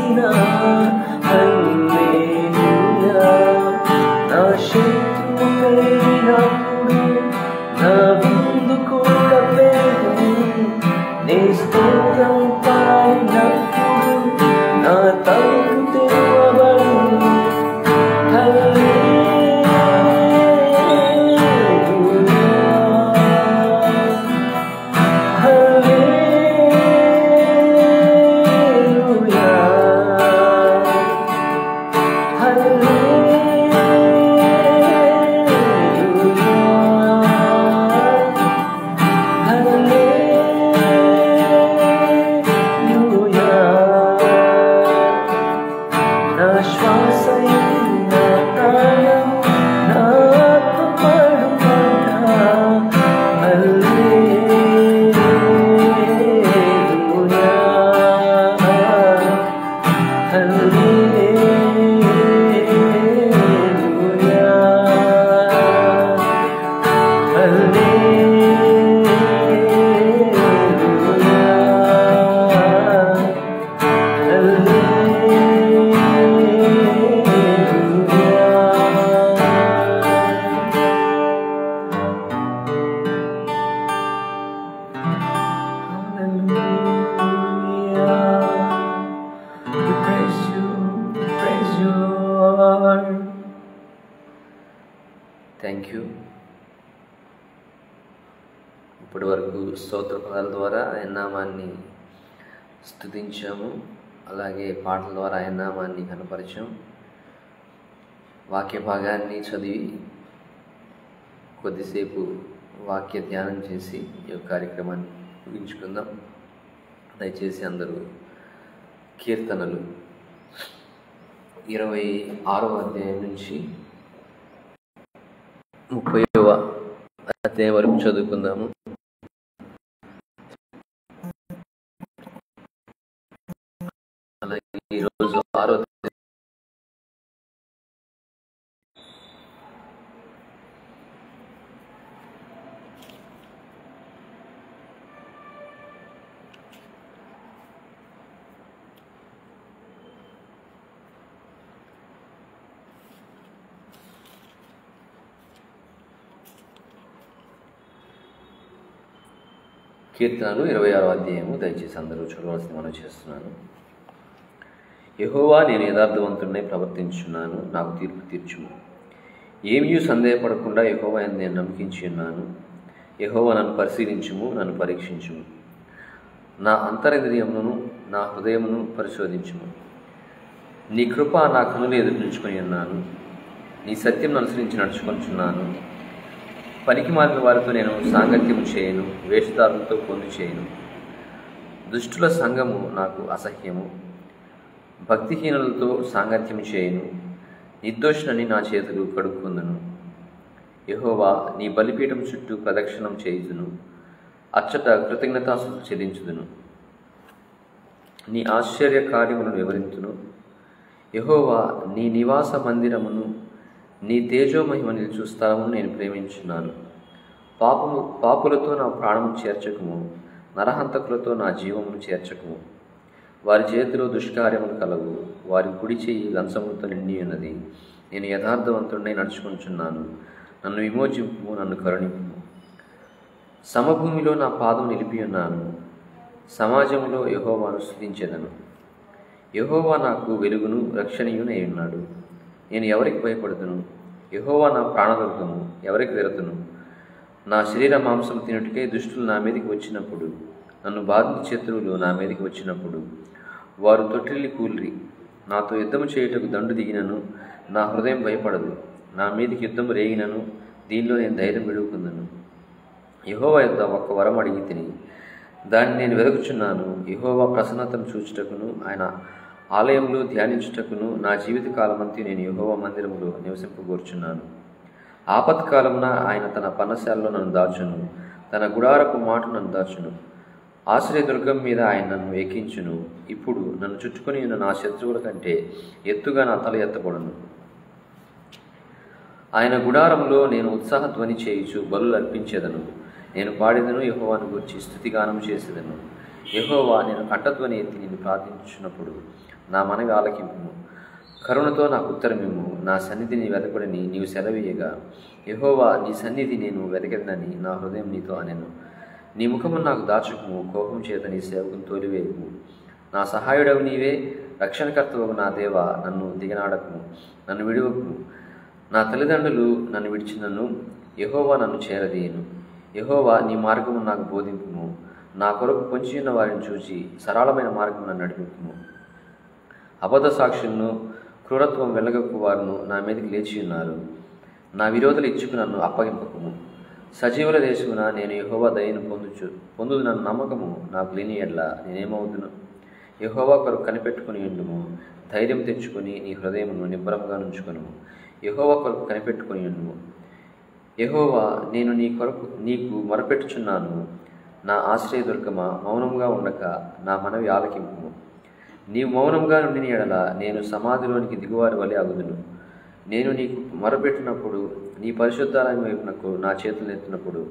చేసిన హల్లెలూయా నా శత్రువు పెరిగినప్పుడు నా విందు కూడా పెరుగు నీ స్తోత్రం పాడినప్పుడు నా తలుపు తెరవబడును థ్యాంక్ యూ. ఇప్పటి వరకు స్తోత్ర పదాల ద్వారా ఆయన నామాన్ని స్తుతించాము, అలాగే పాటల ద్వారా ఆయన నామాన్ని కనపరిచాం. వాక్య భాగాన్ని చదివి కొద్దిసేపు వాక్య ధ్యానం చేసి ఈ యొక్క కార్యక్రమాన్ని ముగించుకుందాం. దయచేసి అందరూ కీర్తనలు 26వ అధ్యాయం నుంచి 30వ అధ్యాయం వరకు చదువుకుందాము. అలాగే ఈరోజు 6వ కీర్తనలు 26వ అధ్యాయము దయచేసి అందరూ చూడవలసింది మనం చేస్తున్నాను. యెహోవా, నేను యథార్థవంతుడినై ప్రవర్తించున్నాను, నాకు తీర్పు తీర్చుము. ఏమీ సందేహపడకుండా యెహోవా యందు నేను నమ్మకించి ఉన్నాను. యెహోవా, నన్ను పరిశీలించుము, నన్ను పరీక్షించుము. నా అంతరింద్రియమును నా హృదయమును పరిశోధించుము. నీ కృప నా కనులు ఎదురు నిలుచుకొని ఉన్నాను. నీ సత్యం అనుసరించి నడుచుకొంచున్నాను. పనికి మారిన వారితో నేను సాంగత్యము చేయను, వేషధారులతో పొందు చేయను. దుష్టుల సంఘము నాకు అసహ్యము, భక్తిహీనులతో సాంగత్యము చేయను. నిర్దోషులని నా చేతులు కడుక్కుందును. యెహోవా, నీ బలిపీఠం చుట్టూ ప్రదక్షిణం చేయుదును, అచ్చట కృతజ్ఞతాస్తుతులు చెల్లించుదును. నీ ఆశ్చర్య కార్యములను వివరించును. యెహోవా, నీ నివాస మందిరమును నీ తేజోమహిమ నిలుచు స్థలమును నేను ప్రేమించున్నాను. పాపులతో నా ప్రాణము చేర్చకము, నరహంతకులతో నా జీవమును చేర్చకము. వారి చేతిలో దుష్కార్యములు కలవు, వారి కుడి చెయ్యి లంచములతో నిండి ఉన్నది. నేను యథార్థవంతుడినై నడుచుకుంటున్నాను. నన్ను విమోచింపు, నన్ను కరుణింపు. సమభూమిలో నా పాదం నిలిపి ఉన్నాను. సమాజంలో యెహోవాను స్తుతించెదను. యెహోవా నాకు వెలుగును రక్షణయునై ఉన్నాడు. నేను ఎవరికి భయపడుతును? యెహోవా నా ప్రాణదుర్గము, ఎవరికి వెరతును? నా శరీర మాంసం తినుటికై దుష్టులు నా మీదకి వచ్చినప్పుడు, నన్ను బాధించే శత్రువులు నా మీదకి వచ్చినప్పుడు, వారు తొట్టిల్లి కూల్రి. నాతో యుద్ధము చేయుటకు దండు దిగినను నా హృదయం భయపడదు. నా మీదకి యుద్ధము రేగినను దీనిలో నేను ధైర్యం విడుకుందును. యెహోవా యొద్ద ఒక్క వరం అడిగి తిని దాన్ని నేను వెదకుచున్నాను. యెహోవా ప్రసన్నతను చూచుటకును ఆయన ఆలయంలో ధ్యానించుటకును నా జీవిత కాలమంతా నేను యెహోవా మందిరములో నివసింపగోర్చున్నాను. ఆపత్కాలమున ఆయన తన పన్నశాలలో నన్ను దాచును, తన గుడారపు మాట నన్ను దాచును. ఆశ్రయదుర్గం మీద ఆయన నన్ను ఎక్కించును. ఇప్పుడు నన్ను చుట్టుకొని ఉన్న నా శత్రువుల కంటే ఎత్తుగా నా తల ఎత్తబడును. ఆయన గుడారంలో నేను ఉత్సాహధ్వని చేయుచు బలులు అర్పించేదను. నేను పాడేదను, యెహోవాను గురించి స్తుతిగానం చేసేదను. యెహోవా, నేను కంఠధ్వని ఎత్తి నిన్ను ప్రార్థించినప్పుడు నా మనవి ఆలకింపుము. కరుణతో నాకు ఉత్తరమిమ్ము. నా సన్నిధిని వెతకుడని నీవు సెలవీయగా, యెహోవా నీ సన్నిధి నేను వెతకెదనని నా హృదయం నీతో అనెను. నీ ముఖమును నాకు దాచుకుము, కోపం చేత నీ సేవకుని తోలివేయకు. నా సహాయుడవు నీవే, రక్షణకర్తవు నా దేవా, నన్ను దిగనాడకుము, నన్ను విడువకుము. నా తల్లిదండ్రులు నన్ను విడిచినను, యెహోవా నన్ను చేరదీయను. యెహోవా నీ మార్గము నాకు బోధింపుము. నా కొరకు పొంచియున్న వారిని చూచి సరళమైన మార్గము నన్ను నడిపింపుము. అబద్ధ సాక్షులను క్రూరత్వం వెళ్ళగక్కు వారును నా మీదకి లేచి ఉన్నారు. నా విరోధులు ఇచ్చుకు నన్ను అప్పగింపకము. సజీవుల దేశమున నేను యెహోవా దయను పొందుదు నన్ను నమ్మకము నాకు లేని ఎడ్ల నేనేమవుదును? యెహోవా కొరకు కనిపెట్టుకుని ఉండుము. ధైర్యం తెచ్చుకొని నీ హృదయమును నిబ్బరంగా నుంచుకొనుము. యెహోవా కొరకు కనిపెట్టుకుని ఉండుము. యెహోవా, నేను నీకు మొరపెట్టుచున్నాను. నా ఆశ్రయదుర్గమా, మౌనంగా ఉండక నా మనవి ఆలకింపుము. నీవు మౌనంగా నుండిన ఎడల నేను సమాధిలోనికి దిగువారి వలె అగుదును. నేను నీకు మొరపెట్టినప్పుడు, నీ పరిశుద్ధాలయం వైపునకు నా చేతులు ఎత్తినప్పుడు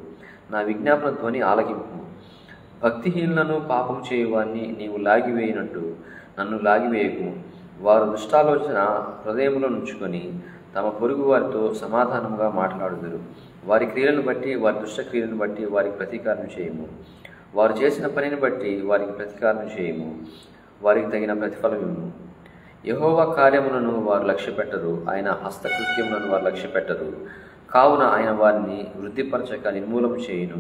నా విజ్ఞాపన ధ్వని ఆలకింపుము. భక్తిహీనులను పాపం చేయువాన్ని నీవు లాగివేయినట్టు నన్ను లాగివేయకుము. వారు దుష్టాలోచన హృదయంలో నుంచుకొని తమ పొరుగు వారితో సమాధానంగా మాట్లాడుదురు. వారి క్రియలను బట్టి, వారి దుష్ట క్రియలను బట్టి వారికి ప్రతీకారం చేయము. వారు చేసిన పనిని బట్టి వారికి ప్రతీకారం చేయము. వారికి తగిన ప్రతిఫలం ఇమ్ము. యెహోవా కార్యములను వారు లక్ష్యపెట్టరు, ఆయన హస్తకృత్యములను వారు లక్ష్యపెట్టరు. కావున ఆయన వారిని వృద్ధిపరచక నిర్మూలన చేయును.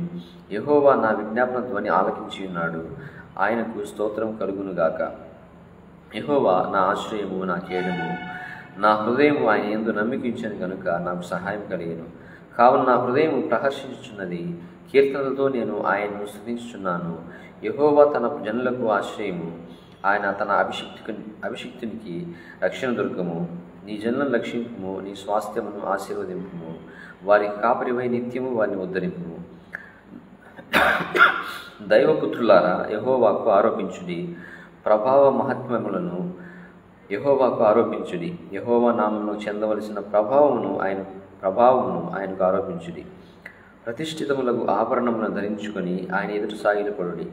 యెహోవా నా విజ్ఞాపన ధ్వని ఆలకించి ఉన్నాడు. ఆయనకు స్తోత్రం కలుగునుగాక. యెహోవా నా ఆశ్రయము, నా కేడము. నా హృదయము ఆయన యందు నమ్మికించను కనుక నాకు సహాయం కలిగెను. కావున నా హృదయము ప్రహర్షించుచున్నది. కీర్తనలతో నేను ఆయన్ను స్తుతించుచున్నాను. యెహోవా తన జనులకు ఆశ్రయము, ఆయన తన అభిషిక్తునికి రక్షణ దుర్గము. నీ జనులను రక్షింపుము, నీ స్వాస్థ్యమును ఆశీర్వదింపుము. వారికి కాపరివై నిత్యము వారిని ఉద్ధరింపుము. దైవపుత్రులారా, యెహోవాకు ఆరోపించుడి. ప్రభావ మహాత్మ్యములను యెహోవాకు ఆరోపించుడి. యెహోవా నామమును చెందవలసిన ప్రభావమును ఆయనకు ఆరోపించుడి. ప్రతిష్ఠితములకు ఆభరణములను ధరించుకొని ఆయన ఎదుట సాగిలపడుడి.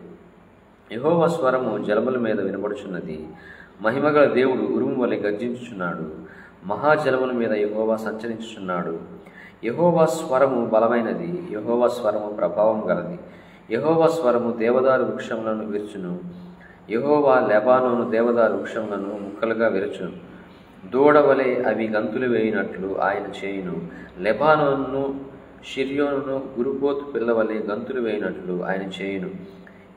యెహోవా స్వరము జలముల మీద వినబడుచున్నది. మహిమగల దేవుడు ఉరుము వలె గర్జించుచున్నాడు. మహాజలముల మీద యెహోవా సంచరించుచున్నాడు. యెహోవా స్వరము బలమైనది. యెహోవా స్వరము ప్రభావం గలది. యెహోవా స్వరము దేవదారు వృక్షములను విరుచును. యెహోవా లెబానోను దేవదారు వృక్షములను ముక్కలుగా విరచును. దూడవలే అవి గంతులు వేయినట్లు ఆయన చేయును. లెబానోను షిర్యోనును గురుపోతు పిల్లవలే గంతులు వేయినట్లు ఆయన చేయును.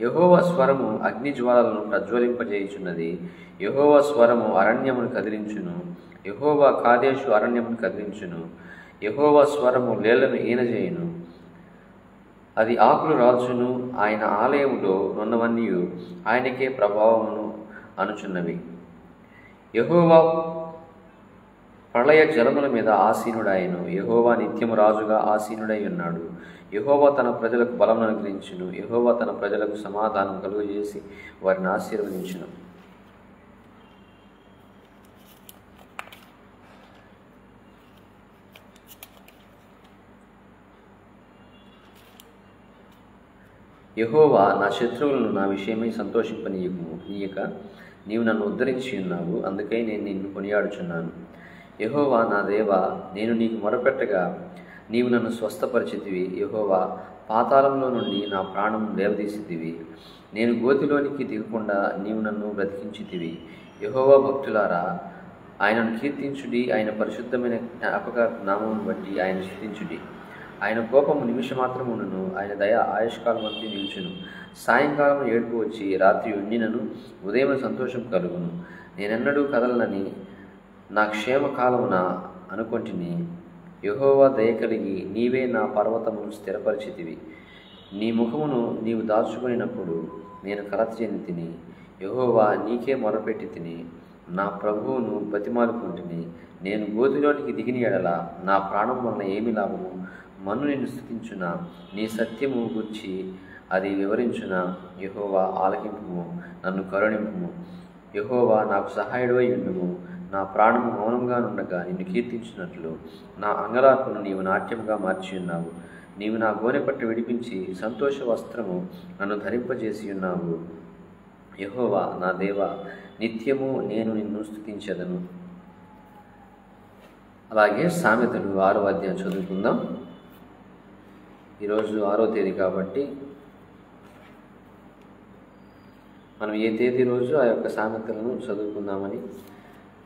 యెహోవా స్వరము అగ్నిజ్వాలలను ప్రజ్వలింపజేయుచున్నది. యెహోవా స్వరము అరణ్యమును కదిలించును. యెహోవా కాదేశు అరణ్యమును కదిలించును. యెహోవా స్వరము లేళ్లను ఈనజేయును. అది ఆకులు రాల్చును. ఆయన ఆలయములో నున్నవన్నీ ఆయనకే ప్రభావమును అనుచున్నవి. యెహోవా ప్రళయ జలముల మీద ఆసీనుడాయను. యెహోవా నిత్యము రాజుగా ఆసీనుడై ఉన్నాడు. యెహోవా తన ప్రజలకు బలమును అనుగ్రహించును. యెహోవా తన ప్రజలకు సమాధానం కలుగజేసి వారిని ఆశీర్వదించును. యెహోవా నా శత్రువులను నా విషయమై సంతోషింపనీయక నీవు నన్ను ఉద్ధరించి ఉన్నావు. అందుకై నేను నిన్ను కొనియాడుచున్నాను. యెహోవా నా దేవా, నేను నీకు మొరపెట్టగా నీవు నన్ను స్వస్థపరిచితివి. యెహోవా, పాతాళంలో నుండి నా ప్రాణం లేవదీసితివి. నేను గోతిలోనికి దిగకుండా నీవు నన్ను బ్రతికించితివి. యెహోవా భక్తులారా, ఆయనను కీర్తించుడి. ఆయన పరిశుద్ధమైన జ్ఞాపక నామమును బట్టి ఆయన స్తుతించుడి. ఆయన కోపము నిమిషమాత్రమును, ఆయన దయ ఆయుష్కాలం అంతా నిలుచును. సాయంకాలం ఏడుపు వచ్చి రాత్రి ఉండినను ఉదయం సంతోషం కలుగును. నేనెన్నడూ కదలనని నా క్షేమకాలమున అనుకొంటిని. యెహోవా దయ కలిగి నీవే నా పర్వతమును స్థిరపరిచితివి. నీ ముఖమును నీవు దాచుకొనినప్పుడు నేను కలత చెంది తిని. యెహోవా, నీకే మొరపెట్టి తిని నా ప్రభువును బతిమాలుకుంటుని. నేను గోతిలోనికి దిగిన ఎడల నా ప్రాణం వలన ఏమి లాభము? మన్ను నిన్ను స్తుతించునా? నీ సత్యము గూర్చి అది వివరించునా? యెహోవా, ఆలకింపుము, నన్ను కరుణింపుము. యెహోవా, నాకు సహాయుడై ఉండుము. నా ప్రాణము మౌనంగా నుండగా నిన్ను కీర్తించినట్లు నా అంగలార్పును నీవు నాట్యముగా మార్చి ఉన్నావు. నీవు నా గోనెపట్టు విడిపించి సంతోష వస్త్రము నన్ను ధరింపజేసి ఉన్నావు. యెహోవా నా దేవా, నిత్యము నేను నిన్ను స్తుతించెదను. అలాగే సామెతలు 6వ అధ్యాయం చదువుకుందాం. ఈరోజు 6వ తేదీ కాబట్టి మనం ఏ తేదీ రోజు ఆ యొక్క సామెతలను చదువుకుందామని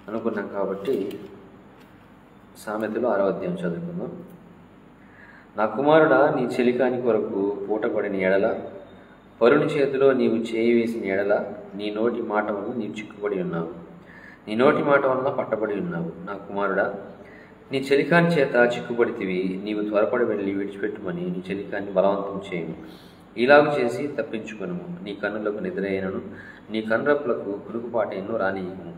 అనుకున్నాం కాబట్టి సామెతలు 6వ అధ్యాయం చదువుకుందాం. నా కుమారుడా, నీ చెలికాని కొరకు పూటపడిన ఎడల, పరుని చేతిలో నీవు చేయి వేసిన ఎడల, నీ నోటి మాట వలన నీవు చిక్కుబడి ఉన్నావు, నీ నోటి మాట వలన పట్టబడి ఉన్నావు. నా కుమారుడా, నీ చెలికాని చేత చిక్కుబడితివి, నీవు త్వరపడి వెళ్ళి విడిచిపెట్టుమని నీ చెలికాన్ని బలవంతం చేయము. ఇలాగు చేసి తప్పించుకొనుము. నీ కన్నులకు నిద్రైనను, నీ కనురప్పులకు కురుకుపాటైనను రానియము.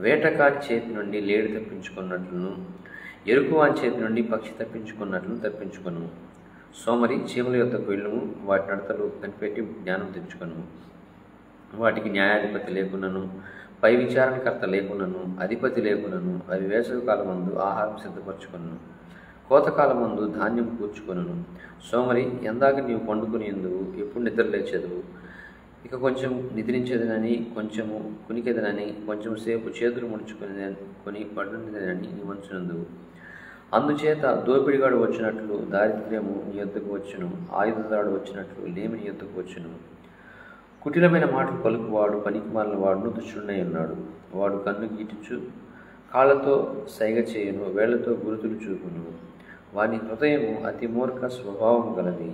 వేటకాని చేతి నుండి లేడి తప్పించుకున్నట్లును, ఎరుకువాని చేతి నుండి పక్షి తప్పించుకున్నట్లు తప్పించుకొనుము. సోమరి చీమల యొద్దకు వెళ్ళుము, వాటి నడతలు కనిపెట్టి జ్ఞానం తెచ్చుకొనుము. వాటికి న్యాయాధిపతి లేకున్నను, పై విచారణకర్త లేకున్నను, అధిపతి లేకున్నను, అవి వేసవి కాలమందు ఆహారం సిద్ధపరచుకొనును, కోతకాలమందు ధాన్యం కూర్చుకొనును. సోమరి, ఎందాక నీవు పండుకుని ఎందువు, ఎప్పుడు నిద్ర లేచెదవు? ఇక కొంచెం నిద్రించేదనని, కొంచెము కునికెదనని, కొంచెం సేపు చేతులు ముడుచుకొని పడుండేదనని నీ మనసునందువు. అందుచేత దోపిడిగాడు వచ్చినట్లు దారిద్ర్యము నీ యొద్దకు వచ్చును, ఆయుధదాడు వచ్చినట్లు లేమి నీ యొద్దకు వచ్చును. కుటిలమైన మాటలు పలుకువాడు పనికిమాలిన వాడును దుష్టుడై ఉన్నాడు. వాడు కన్ను గీటుచు కాళ్ళతో సైగ చేయును, వేళ్లతో గురుతులు చూపును. వాని హృదయము అతి మూర్ఖ స్వభావము గలది.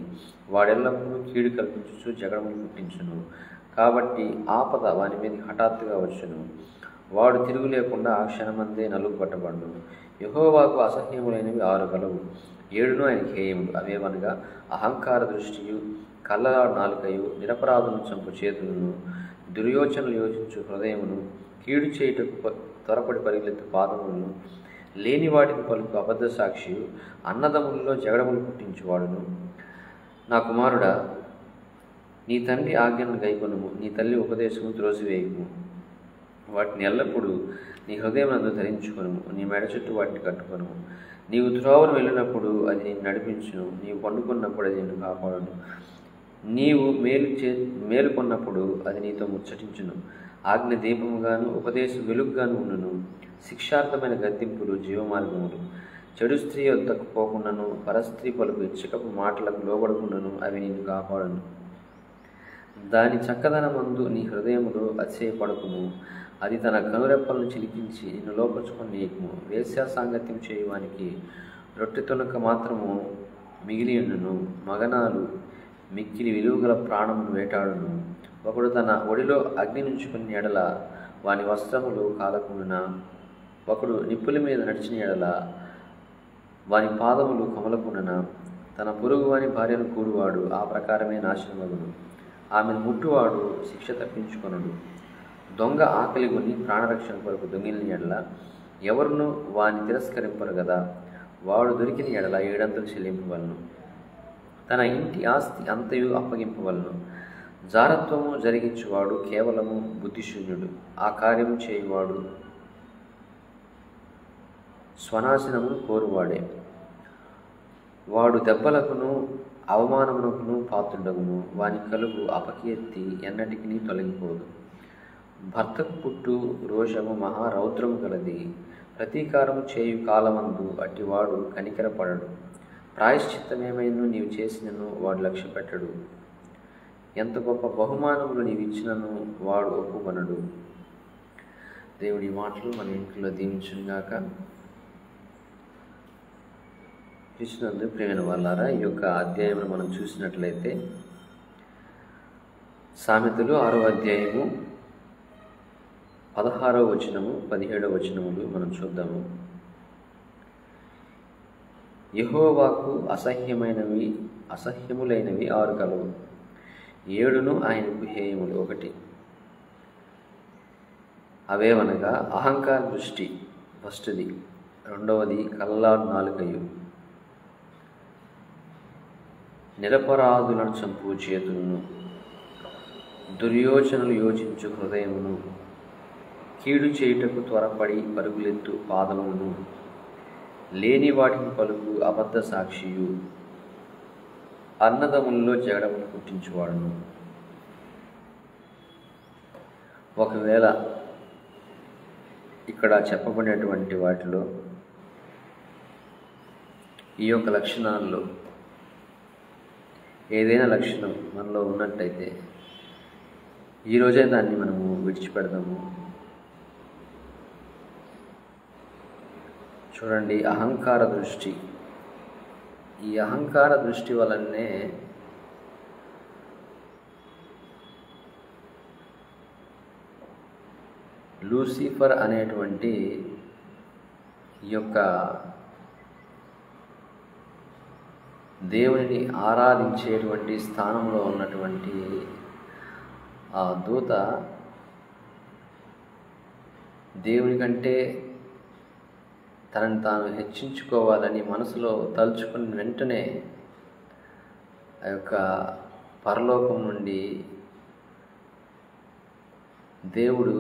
వాడెల్లప్పుడూ కీడు కల్పించుచు జగడములు పుట్టించును. కాబట్టి ఆపద వాని మీద హఠాత్తుగా వచ్చును. వాడు తిరుగు లేకుండా ఆ క్షణమందే నలుగు పట్టబడును. యెహోవాకు అసహ్యములైనవి 6 గలవు, 7 ఆయనకి హేయములు. అవేవనగా అహంకార దృష్టియు, కళ్ళలాడు నాలుకయు, నిరపరాధులను చంపు చేతులను, దుర్యోచనలు యోచించు హృదయమును, కీడు చేయుటకు త్వరపడి పరిగెత్తు పాదములను, లేని వాటిని పలుకు అబద్ధ సాక్షియు, అన్నదమ్ములలో జగడములు పుట్టించువాడును. నా కుమారుడా, నీ తండ్రి ఆజ్ఞలను గైకొనుము, నీ తల్లి ఉపదేశము త్రోసివేయము. వాటిని ఎల్లప్పుడూ నీ హృదయమునందు ధరించుకొనుము, నీ మెడ చుట్టూ వాటిని కట్టుకొనుము. నీవు త్రోవను వెళ్ళినప్పుడు అది నిన్ను నడిపించును, నీవు పండుకున్నప్పుడు అది నిన్ను కాపాడును. నీవు మేలుకొన్నప్పుడు అది నీతో ముచ్చటించును. ఆజ్ఞ దీపముగాను ఉపదేశం వెలుగుగాను ఉండును. శిక్షార్థమైన గద్దింపులు జీవమార్గములు. చెడు స్త్రీ వద్దకు పోకుండాను, పరస్త్రీ పలుకు ఇచ్చకపు మాటలకు లోబడకుండాను అవి నిన్ను కాపాడును. దాని చక్కదనమందు నీ హృదయములో అతిశయపడకుము. అది తన కనురెప్పలను చిలికించి నిన్ను లోపరుచుకొని నీకుము. వేశ్యా సాంగత్యం చేయువానికి రొట్టె తునక మాత్రము మిగిలి ఉండును. మగనాలు మిక్కిలి విలువగల ప్రాణమును వేటాడును. ఒకడు తన ఒడిలో అగ్ని నుంచుకుని ఎడల వాని వస్త్రములు కాలకుండున, ఒకడు నిప్పుల మీద నడిచిన ఎడల వాని పాదములు కమలకుండున. తన పొరుగు వాని భార్యను కూడువాడు ఆ ప్రకారమే నాశనమగును. ఆమెను ముట్టువాడు శిక్ష తప్పించుకొనుడు. దొంగ ఆకలి కొని ప్రాణరక్షణ కొరకు దొంగిలిన ఎడల ఎవరును వాని తిరస్కరింపరు కదా. వాడు దొరికిన ఎడల 7 అంతలు చెల్లింపవలను, తన ఇంటి ఆస్తి అంతయు అప్పగింపవలను. జారత్వము జరిగించువాడు కేవలము బుద్ధిశూన్యుడు. ఆ కార్యము చేయువాడు స్వనాశనమును కోరువాడే. వాడు దెబ్బలకును అవమానమునకును పాత్రుడగును. వాని కలుగు అపకీర్తి ఎన్నటికి తొలగిపోదు. భర్తకు పుట్టు రోషము మహారౌద్రము గలది. ప్రతీకారము చేయు కాలమందు అట్టివాడు కనికరపడడు. ప్రాయశ్చిత్తమేమైనను నీవు చేసినను వాడు లక్ష్యపెట్టడు. ఎంత గొప్ప బహుమానములు నీవు ఇచ్చినను వాడు ఒప్పుకొనడు. దేవుడి మాటలు మన ఇంట్లో దీవించుగాక. కృష్ణందు ప్రియమైన వాళ్ళారా, ఈ యొక్క అధ్యాయం మనం చూసినట్లయితే సామెతలు 6వ అధ్యాయము 16వ వచనము 17వ వచనములు మనం చూద్దాము. యెహోవాకు అసహ్యములైనవి 6 కలవు, 7 ఆయనకు హేయములు. 1 అవేవనగా అహంకార దృష్టి ఫస్ట్ది, 2వది కళ్ళలాడు నాలుకయు, నిరపరాధులను చంపు చేతులను, దుర్యోచనలు యోచించు హృదయమును, కీడు చేయుటకు త్వరపడి పరుగులెత్తు పాదములను, లేని వాటిని పలుకు అబద్ధ సాక్షియు, అన్నదములలో జగడములు పుట్టించువాడును. ఒకవేళ ఇక్కడ చెప్పబడినటువంటి వాటిలో ఈ యొక్క లక్షణాల్లో ఏదైనా లక్షణం మనలో ఉన్నట్టయితే ఈరోజే దాన్ని మనము విడిచిపెడదాము. చూడండి, అహంకార దృష్టి. ఈ అహంకార దృష్టి వలనే లూసిఫర్ అనేటువంటి ఈ యొక్క దేవునిని ఆరాధించేటువంటి స్థానంలో ఉన్నటువంటి ఆ దూత దేవుని కంటే తనని తాను హెచ్చించుకోవాలని మనసులో తలుచుకున్న వెంటనే ఆ యొక్క పరలోకం నుండి దేవుడు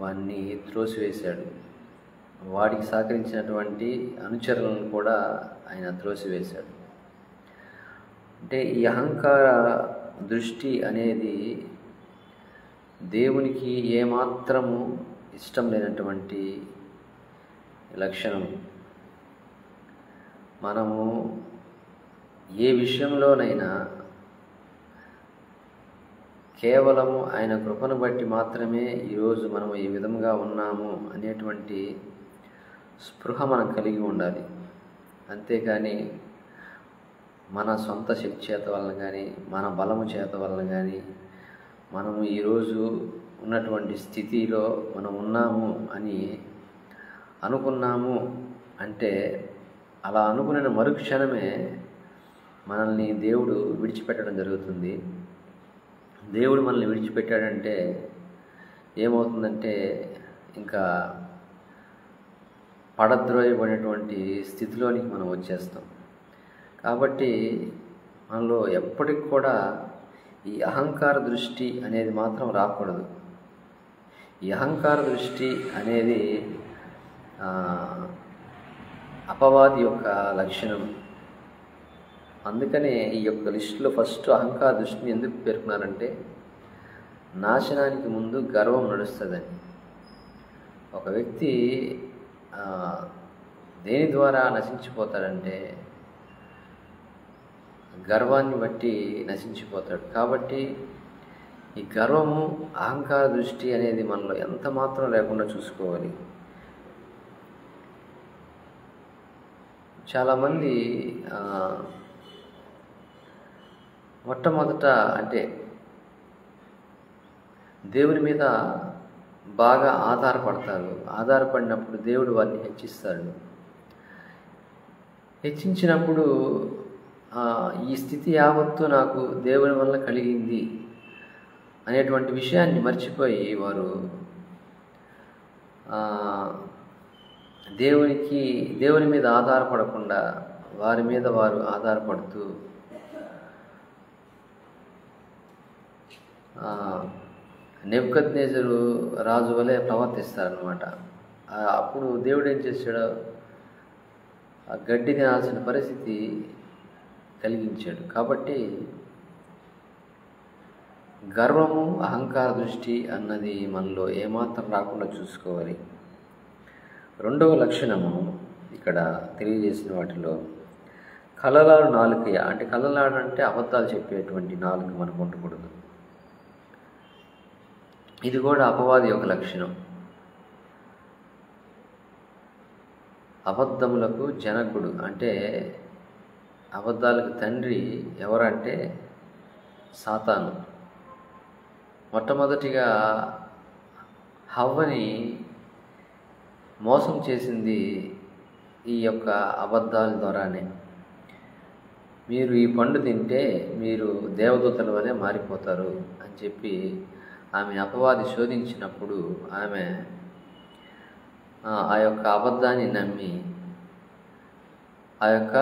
వాడిని త్రోసివేశాడు. వాడికి సహకరించినటువంటి అనుచరులను కూడా ఆయన త్రోసివేశాడు. అంటే ఈ అహంకార దృష్టి అనేది దేవునికి ఏమాత్రము ఇష్టం లేనటువంటి లక్షణం. మనము ఏ విషయంలోనైనా కేవలము ఆయన కృపను బట్టి మాత్రమే ఈరోజు మనం ఈ విధంగా ఉన్నాము అనేటువంటి స్పృహ మనం కలిగి ఉండాలి. అంతేకాని మన సొంత శక్తి చేత వలన కానీ మన బలము చేత వలన కానీ మనము ఈరోజు ఉన్నటువంటి స్థితిలో మనం ఉన్నాము అని అనుకున్నాము అంటే అలా అనుకున్న మరుక్షణమే మనల్ని దేవుడు విడిచిపెట్టడం జరుగుతుంది. దేవుడు మనల్ని విడిచిపెట్టాడంటే ఏమవుతుందంటే ఇంకా పడద్రోయబడినటువంటి స్థితిలోనికి మనం వచ్చేస్తాం. కాబట్టి మనలో ఎప్పటికి కూడా ఈ అహంకార దృష్టి అనేది మాత్రం రాకూడదు. ఈ అహంకార దృష్టి అనేది అపవాది యొక్క లక్షణం. అందుకనే ఈ యొక్క లిస్టులో ఫస్ట్ అహంకార దృష్టిని ఎందుకు పేర్కొన్నారంటే నాశనానికి ముందు గర్వం నడుస్తుందని. ఒక వ్యక్తి దేని ద్వారా నశించిపోతాడంటే గర్వాన్ని బట్టి నశించిపోతాడు. కాబట్టి ఈ గర్వము అహంకార దృష్టి అనేది మనలో ఎంత మాత్రం లేకుండా చూసుకోవాలి. చాలామంది మొట్టమొదట అంటే దేవుని మీద బాగా ఆధారపడతారు. ఆధారపడినప్పుడు దేవుడు వారిని హెచ్చిస్తాడు. హెచ్చించినప్పుడు ఈ స్థితి యావత్తు నాకు దేవుని వల్ల కలిగింది అనేటువంటి విషయాన్ని మర్చిపోయి వారు దేవుని మీద ఆధారపడకుండా వారి మీద వారు ఆధారపడుతూ నెబుకద్నెజరు రాజు వలె ప్రవర్తిస్తారనమాట. అప్పుడు దేవుడు ఏం చేశాడు? ఆ గడ్డి తినాల్సిన పరిస్థితి కలిగించాడు. కాబట్టి గర్వము అహంకార దృష్టి అన్నది మనలో ఏమాత్రం రాకుండా చూసుకోవాలి. రెండవ లక్షణము ఇక్కడ తెలియజేసిన వాటిలో కలలాడు నాలుకయ్య. అంటే కలలాడు అంటే అబద్ధాలు చెప్పేటువంటి నాలుక మనకు ఉండకూడదు. ఇది కూడా అపవాది యొక్క లక్షణం. అబద్ధములకు జనకుడు అంటే అబద్ధాలకు తండ్రి ఎవరంటే సాతాను. మొట్టమొదటిగా హవ్వని మోసం చేసింది ఈ యొక్క అబద్ధాల ద్వారానే. మీరు ఈ పండు తింటే మీరు దేవదూతల వలె మారిపోతారు అని చెప్పి ఆమె అపవాది శోధించినప్పుడు ఆమె ఆ యొక్క అబద్ధాన్ని నమ్మి ఆ యొక్క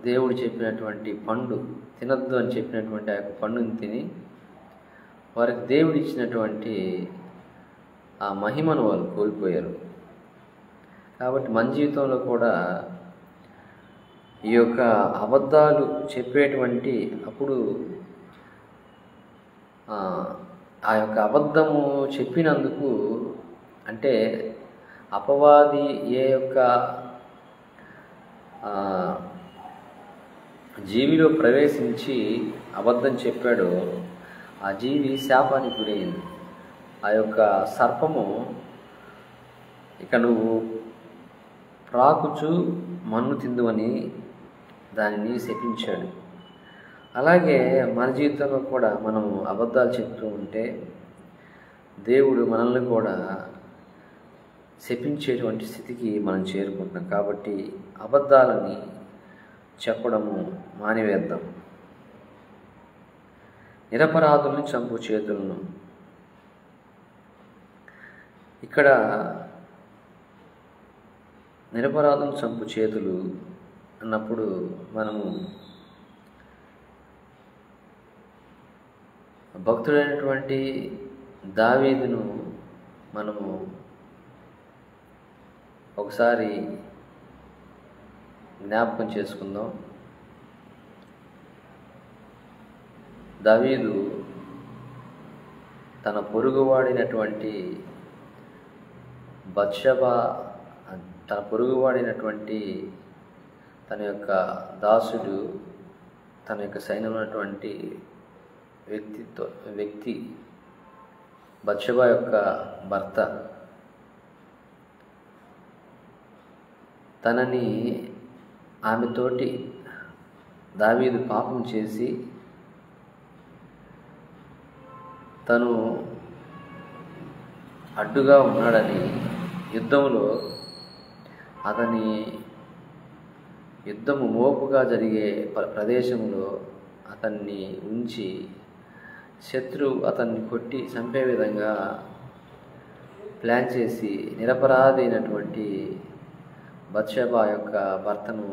దేవుడు చెప్పినటువంటి పండు తినద్దు అని చెప్పినటువంటి ఆ యొక్క పండుని తిని వారికి దేవుడు ఇచ్చినటువంటి ఆ మహిమను వాళ్ళు కోల్పోయారు. కాబట్టి మన జీవితంలో కూడా ఈ యొక్క అబద్ధాలు చెప్పేటువంటి అప్పుడు ఆ యొక్క అబద్ధము చెప్పినందుకు అంటే అపవాది ఏ యొక్క జీవిలో ప్రవేశించి అబద్ధం చెప్పాడో ఆ జీవి శాపానికి గురైంది. ఆ యొక్క సర్పము ఇక నువ్వు ప్రాకుచు మన్ను తిందువని దానిని శపించాడు. అలాగే మన జీవితంలో కూడా మనం అబద్ధాలు చెప్తూ ఉంటే దేవుడు మనల్ని కూడా శపించేటువంటి స్థితికి మనం చేరుకుంటున్నాం. కాబట్టి అబద్ధాలని చెప్పడము మానివేద్దాం. నిరపరాధులను చంపు చేతులను. ఇక్కడ నిరపరాధులను చంపు చేతులు అన్నప్పుడు మనము భక్తుడైనటువంటి దావీదును మనము ఒకసారి జ్ఞాపకం చేసుకుందాం. దావీదు తన పొరుగువాడినటువంటి బత్షెబా, తన పొరుగువాడినటువంటి తన యొక్క దాసుడు, తన యొక్క సైన్యంలో ఉన్నటువంటి వ్యక్తి బత్షెబా యొక్క భర్త తనని ఆమెతోటి దావీదు పాపం చేసి తను అడ్డుగా ఉన్నాడని యుద్ధంలో అతని యుద్ధము మోపుగా జరిగే ప్రదేశంలో అతన్ని ఉంచి శత్రువు అతన్ని కొట్టి చంపే విధంగా ప్లాన్ చేసి నిరపరాధి అయినటువంటి బత్షెబా యొక్క భర్తను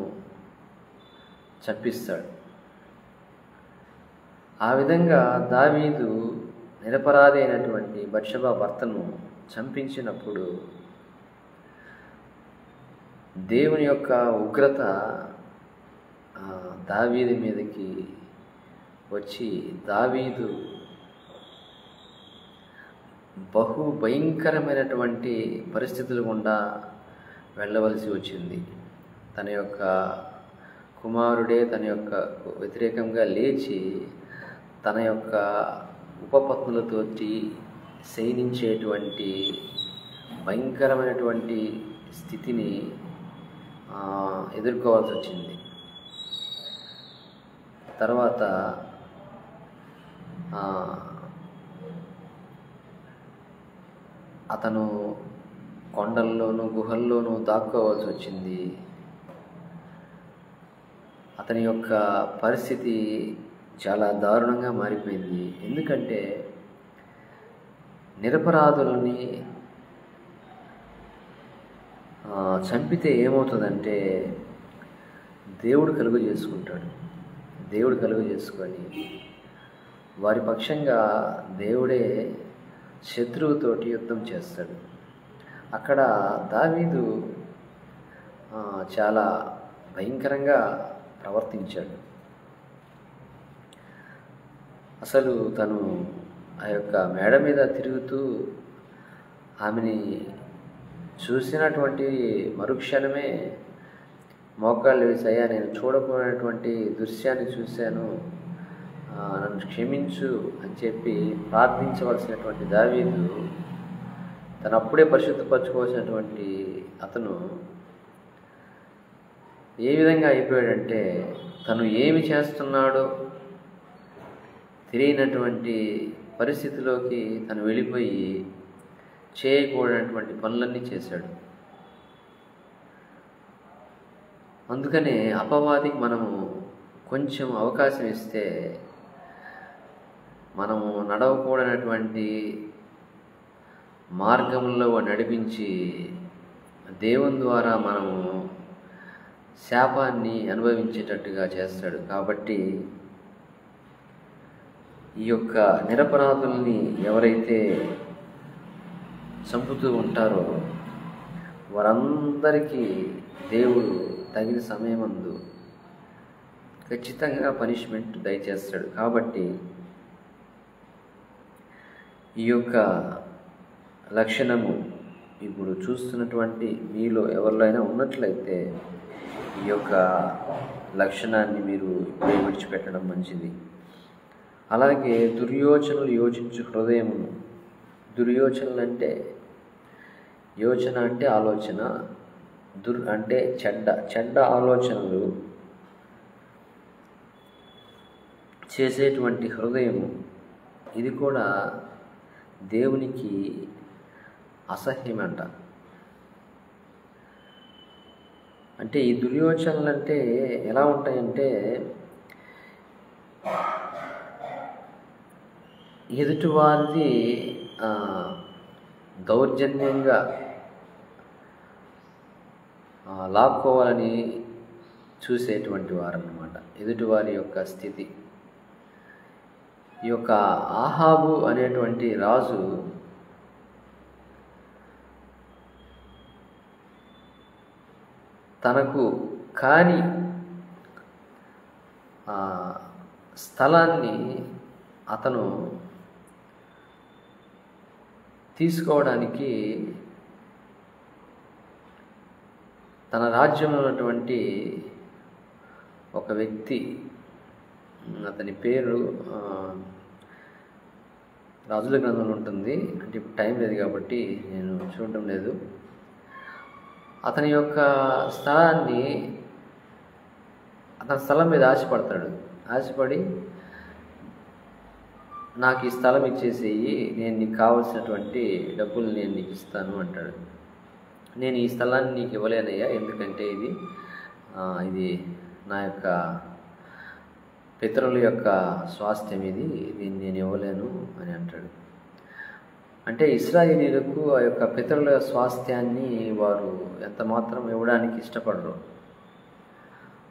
చంపిస్తాడు. ఆ విధంగా దావీదు నిరపరాధి అయినటువంటి బత్షెబా భర్తను చంపించినప్పుడు దేవుని యొక్క ఉగ్రత దావీదు మీదకి వచ్చి దావీదు బహు భయంకరమైనటువంటి పరిస్థితులు గుండా వెళ్ళవలసి వచ్చింది. తన యొక్క కుమారుడే తన యొక్క వ్యతిరేకంగా లేచి తన యొక్క ఉపపత్నులతోటి శయనించేటువంటి భయంకరమైనటువంటి స్థితిని ఎదుర్కోవాల్సి వచ్చింది. తర్వాత అతను కొండల్లోనూ గుహల్లోనూ దాక్కోవాల్సి వచ్చింది. అతని యొక్క పరిస్థితి చాలా దారుణంగా మారిపోయింది. ఎందుకంటే నిరపరాధులని చంపితే ఏమవుతుందంటే దేవుడు కలుగు చేసుకుంటాడు. దేవుడు కలుగు చేసుకొని వారి పక్షంగా దేవుడే శత్రువుతోటి యుద్ధం చేస్తాడు. అక్కడ దావీదు చాలా భయంకరంగా ప్రవర్తించాడు. అసలు తను ఆ యొక్క మేడ మీద తిరుగుతూ ఆమెని చూసినటువంటి మరుక్షణమే మోకాళ్ళు వేసాయా, నేను చూడకూడనటువంటి దృశ్యాన్ని చూశాను, నన్ను క్షమించు అని చెప్పి ప్రార్థించవలసినటువంటి దావీదు తను అప్పుడే పరిశుద్ధపరచుకోవాల్సినటువంటి అతను ఏ విధంగా అయిపోయాడంటే తను ఏమి చేస్తున్నాడో తెలియనటువంటి పరిస్థితిలోకి తను వెళ్ళిపోయి చేయకూడనటువంటి పనులన్నీ చేశాడు. అందుకనే అపవాదికి మనము కొంచెం అవకాశం ఇస్తే మనము నడవకూడనటువంటి మార్గంలో నడిపించి దేవుని ద్వారా మనము శాపాన్ని అనుభవించేటట్టుగా చేస్తాడు. కాబట్టి ఈ యొక్క నిరపరాధుల్ని ఎవరైతే చంపుతూ ఉంటారో వారందరికీ దేవుడు తగిన సమయమందు ఖచ్చితంగా పనిష్మెంట్ దయచేస్తాడు. కాబట్టి ఈ యొక్క లక్షణము ఇప్పుడు చూస్తున్నటువంటి మీలో ఎవరిలో అయినా ఉన్నట్లయితే ఈ యొక్క లక్షణాన్ని మీరు ఇప్పుడే విడిచిపెట్టడం మంచిది. అలాగే దుర్యోచనలు యోచించు హృదయమును. దుర్యోచనలు అంటే, యోచన అంటే ఆలోచన, అంటే చెడ్డ ఆలోచనలు చేసేటువంటి హృదయము, ఇది కూడా దేవునికి అసహ్యమంట. అంటే ఈ దుర్యోచనలు అంటే ఎలా ఉంటాయంటే, ఎదుటివారిది దౌర్జన్యంగా లాక్కోవాలని చూసేటువంటి వారన్నమాట ఎదుటివారి యొక్క స్థితి. ఈ యొక్క ఆహాబు అనేటువంటి రాజు తనకు కాని స్థలాన్ని అతను తీసుకోవడానికి తన రాజ్యంలో ఉన్నటువంటి ఒక వ్యక్తి, అతని పేరు రాజుల గ్రంథంలో ఉంటుంది, అంటే ఇప్పుడు టైం లేదు కాబట్టి నేను చూడటం లేదు. అతని యొక్క స్థలాన్ని, అతని స్థలం మీద ఆశపడి నాకు ఈ స్థలం ఇచ్చేసేయి, నేను నీకు కావలసినటువంటి డబ్బులు నేను నీకు ఇస్తాను అంటాడు. నేను ఈ స్థలాన్ని నీకు ఇవ్వలేనయ్యా, ఎందుకంటే ఇది నా యొక్క పితరుల యొక్క స్వాస్థ్యం, దీన్ని నేను ఇవ్వలేను అని అంటాడు. అంటే ఇశ్రాయేలీయులకు ఆ యొక్క పితరుల స్వాస్థ్యాన్ని వారు ఎంత మాత్రం ఇవ్వడానికి ఇష్టపడరు.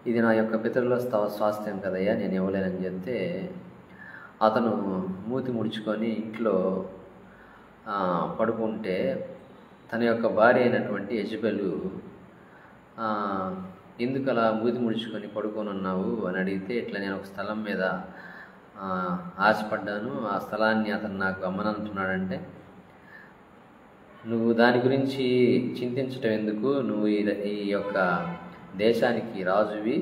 ఇది నా యొక్క పితరుల స్వాస్థ్యం కదయ్యా, నేను ఇవ్వలేనని చెప్తే అతను మూతి ముడుచుకొని ఇంట్లో పడుకుంటే తన యొక్క భార్య అయినటువంటి యెజబెలు ఎందుకు అలా మూతి ముడుచుకొని పడుకొని ఉన్నావు అని అడిగితే, ఇట్లా నేను ఒక స్థలం మీద ఆశపడ్డాను, ఆ స్థలాన్ని అతను నాకు అమ్మనంటున్నాడంటే, నువ్వు దాని గురించి చింతించటం ఎందుకు, నువ్వు ఈ యొక్క దేశానికి రాజువి,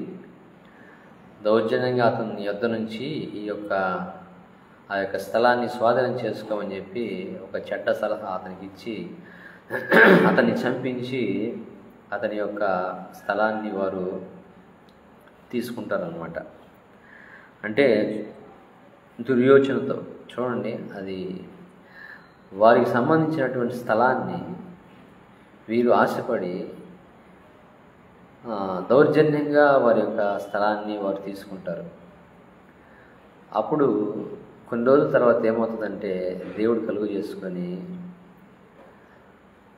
దౌర్జన్యంగా అతని యొద్ద నుంచి ఆ యొక్క స్థలాన్ని స్వాధీనం చేసుకోమని చెప్పి ఒక చెడ్డ సలహా అతనికి ఇచ్చి అతన్ని చంపించి అతని యొక్క స్థలాన్ని వారు తీసుకుంటారన్నమాట. అంటే దుర్యోచనతో చూడండి, అది వారికి సంబంధించినటువంటి స్థలాన్ని వీరు ఆశపడి దౌర్జన్యంగా వారి యొక్క స్థలాన్ని వారు తీసుకుంటారు. అప్పుడు కొన్ని రోజుల తర్వాత ఏమవుతుందంటే, దేవుడు కలుగు చేసుకొని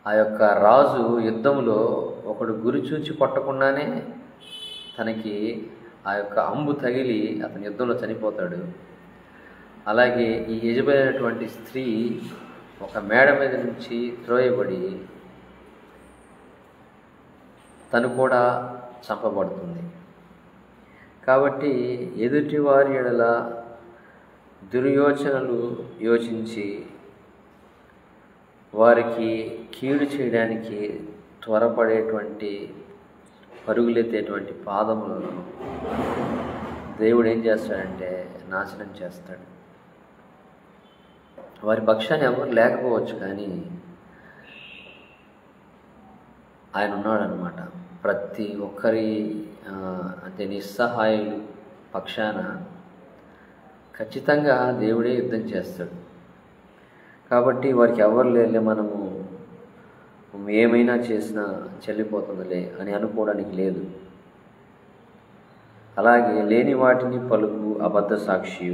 ఆ యొక్క రాజు యుద్ధంలో ఒకడు గురి చూచి కొట్టకుండానే తనకి ఆ యొక్క అంబు తగిలి అతని యుద్ధంలో చనిపోతాడు. అలాగే ఈ యెజబెలైనటువంటి స్త్రీ ఒక మేడ మీద నుంచి త్రోయబడి తను కూడా చంపబడుతుంది. కాబట్టి ఎదుటివారి ఎడల దుర్యోచనలు యోచించి వారికి కీడు చేయడానికి త్వరపడేటువంటి పరుగులెత్తేటువంటి పాదములను దేవుడు ఏం చేస్తాడంటే నాశనం చేస్తాడు. వారి పక్షాన్ని ఎవరు లేకపోవచ్చు, కానీ ఆయన ఉన్నాడనమాట. ప్రతి ఒక్కరి అంటే నిస్సహాయులు పక్షాన ఖచ్చితంగా దేవుడే యుద్ధం చేస్తాడు. కాబట్టి వారికి ఎవరు లేలే, మనము ఏమైనా చేసినా చెల్లిపోతుందిలే అని అనుకోవడానికి లేదు. అలాగే లేని వాటిని పలుకు అబద్ధ సాక్షి,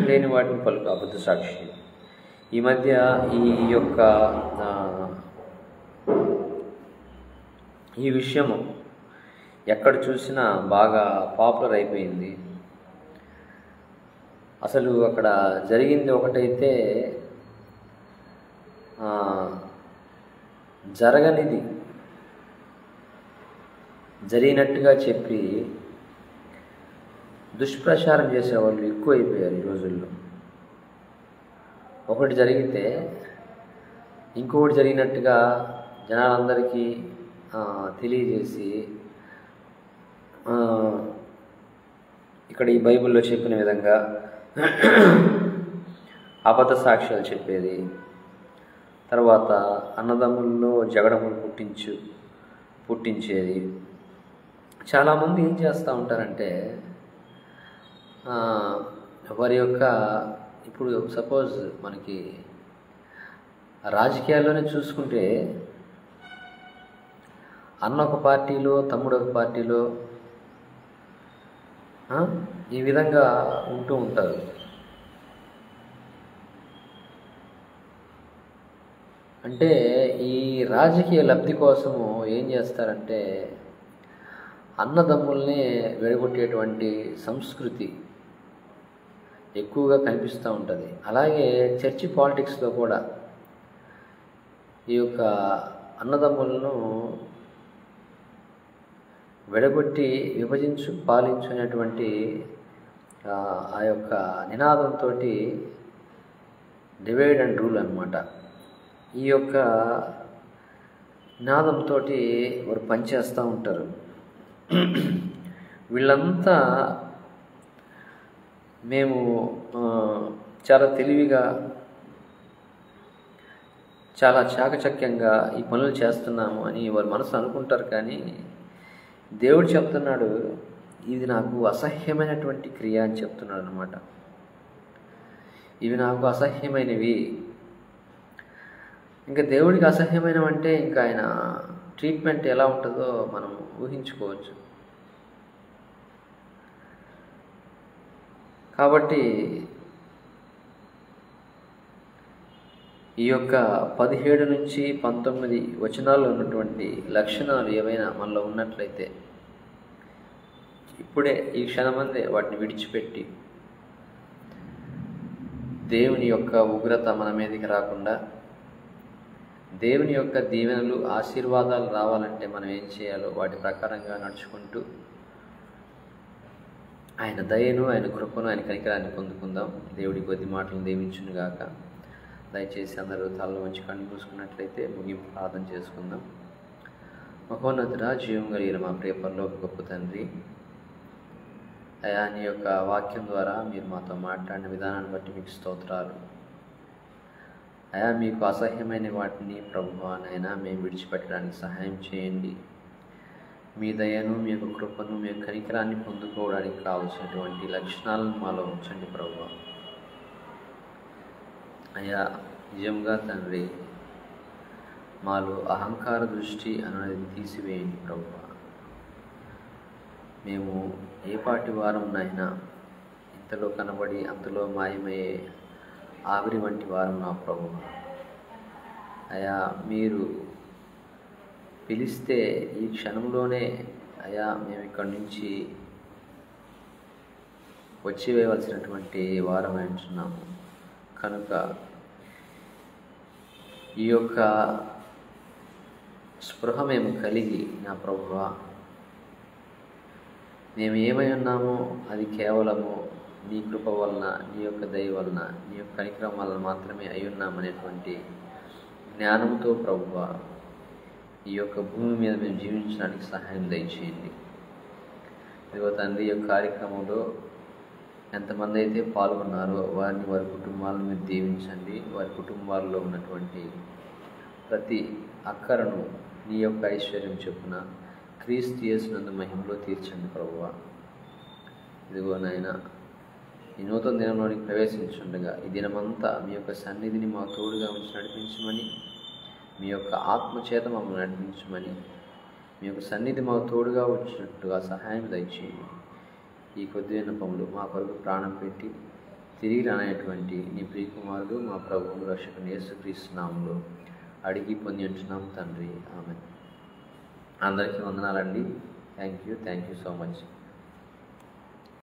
లేని వాటిని పలుకు అబద్ధ సాక్షి. ఈ మధ్య ఈ విషయము ఎక్కడ చూసినా బాగా పాపులర్ అయిపోయింది. అసలు అక్కడ జరిగింది ఒకటైతే జరగనిది జరిగినట్టుగా చెప్పి దుష్ప్రచారం చేసేవాళ్ళు ఎక్కువైపోయారు ఈ రోజుల్లో. ఒకటి జరిగితే ఇంకొకటి జరిగినట్టుగా జనాలందరికీ తెలియజేసి ఇక్కడ ఈ బైబిల్లో చెప్పిన విధంగా అబద్ధ సాక్ష్యాలు చెప్పేది, తర్వాత అన్నదమ్ముల్లో జగడములు పుట్టించేది. చాలామంది ఏం చేస్తూ ఉంటారంటే వారి యొక్క ఇప్పుడు సపోజ్ మనకి రాజకీయాల్లోనే చూసుకుంటే అన్న ఒక పార్టీలో తమ్ముడు ఒక పార్టీలో ఈ విధంగా ఉంటూ ఉంటారు. అంటే ఈ రాజకీయ లబ్ధి కోసము ఏం చేస్తారంటే అన్నదమ్ముల్ని విడగొట్టేటువంటి సంస్కృతి ఎక్కువగా కనిపిస్తూ ఉంటుంది. అలాగే చర్చి పాలిటిక్స్లో కూడా ఈ యొక్క అన్నదమ్ములను విడగొట్టి పాలించు అనేటువంటి ఆ యొక్క నినాదంతో డివైడ్ అండ్ రూల్ అన్నమాట. ఈ యొక్క నినాదంతో వారు పనిచేస్తూ ఉంటారు. వీళ్ళంతా మేము చాలా తెలివిగా చాలా చాకచక్యంగా ఈ పనులు చేస్తున్నాము అని వారి మనసు అనుకుంటారు. కానీ దేవుడు చెప్తున్నాడు, ఇది నాకు అసహ్యమైనటువంటి క్రియ అని చెప్తున్నాడు అన్నమాట. ఇవి నాకు అసహ్యమైనవి. ఇంకా దేవుడికి అసహ్యమైనవంటే ఇంకా ఆయన ట్రీట్మెంట్ ఎలా ఉంటుందో మనం ఊహించుకోవచ్చు. కాబట్టి ఈ యొక్క 17 నుంచి 19 వచనాల్లో ఉన్నటువంటి లక్షణాలు ఏవైనా మనలో ఉన్నట్లయితే ఇప్పుడే ఈ క్షణమందే వాటిని విడిచిపెట్టి దేవుని యొక్క ఉగ్రత మన మీదకి రాకుండా దేవుని యొక్క దీవెనలు ఆశీర్వాదాలు రావాలంటే మనం ఏం చేయాలో వాటి ప్రకారంగా నడుచుకుంటూ ఆయన దయను, ఆయన కృపను, ఆయన కనికరాన్ని పొందుకుందాం. దేవుడి కొద్ది మాటలు దీవించునుగాక. దయచేసి అందరూ తలలో ఉంచి కళ్ళు మూసుకున్నట్లయితే ముగింపు ప్రార్థన చేసుకుందాం. మహోన్నతుడా, జీవం కలిగిన మా ప్రియ పరలోక గొప్ప తండ్రి, అయా నీ యొక్క వాక్యం ద్వారా మీరు మాతో మాట్లాడిన విధానాన్ని బట్టి మీకు స్తోత్రాలు. అయా మీకు అసహ్యమైన వాటిని ప్రభువానైనా మేము విడిచిపెట్టడానికి సహాయం చేయండి. మీ దయను, మీ యొక్క కృపను, మీ యొక్క కనికరాన్ని పొందుకోవడానికి కావలసినటువంటి లక్షణాలను మాలో ఉంచండి ప్రభువా. అయ్యా నిజంగా తండ్రి, మాలో అహంకార దృష్టి అనేది తీసివేయండి ప్రభువా. మేము ఏ పాటి వారం నైనా ఇంతలో కనబడి అంతలో మాయమయ్యే ఆవిరి వంటి వారం నా ప్రభువా. అయ్యా మీరు పిలిస్తే ఈ క్షణంలోనే అయ్యా మేము ఇక్కడి నుంచి వచ్చివేయవలసినటువంటి వారం అంటున్నాము. కనుక ఈ యొక్క స్పృహ మేము కలిగి నా ప్రభువా, మేము ఏమై ఉన్నామో అది కేవలము నీ కృప వలన, నీ యొక్క దయ వలన, నీ యొక్క కనికరం వలన మాత్రమే అయి ఉన్నామనేటువంటి జ్ఞానంతో ప్రభువా ఈ యొక్క భూమి మీద మేము జీవించడానికి సహాయం దయచేయండి. ఇదిగో తండ్రి, ఈ యొక్క కార్యక్రమంలో ఎంతమంది అయితే పాల్గొన్నారో వారిని, వారి కుటుంబాలను మీరు దీవించండి. వారి కుటుంబాల్లో ఉన్నటువంటి ప్రతి అక్కరను నీ యొక్క ఐశ్వర్యం చొప్పున క్రీస్తు యేసునందు మహిమలో తీర్చండి ప్రభువా. ఇదిగో నాయన, ఈ నూతన దినంలోనికి ప్రవేశించుండగా ఈ దినమంతా మీ యొక్క సన్నిధిని మా తోడుగా ఉంచి నడిపించమని, మీ యొక్క ఆత్మచేత మమ్మల్ని నడిపించమని, మీ యొక్క సన్నిధి మాకు తోడుగా వచ్చినట్టుగా సహాయం దయచేయండి. ఈ కొద్ది విన్నపములు మా కొరకు ప్రాణం పెట్టి తిరిగి రానటువంటి నీ ప్రియకుమారుడు మా ప్రభువు రక్షకుని యేసుక్రీస్తు నామములో అడిగి పొంది ఉంటున్నాం తండ్రి. ఆమేన్. అందరికీ వందనాలండి. Thank you so much.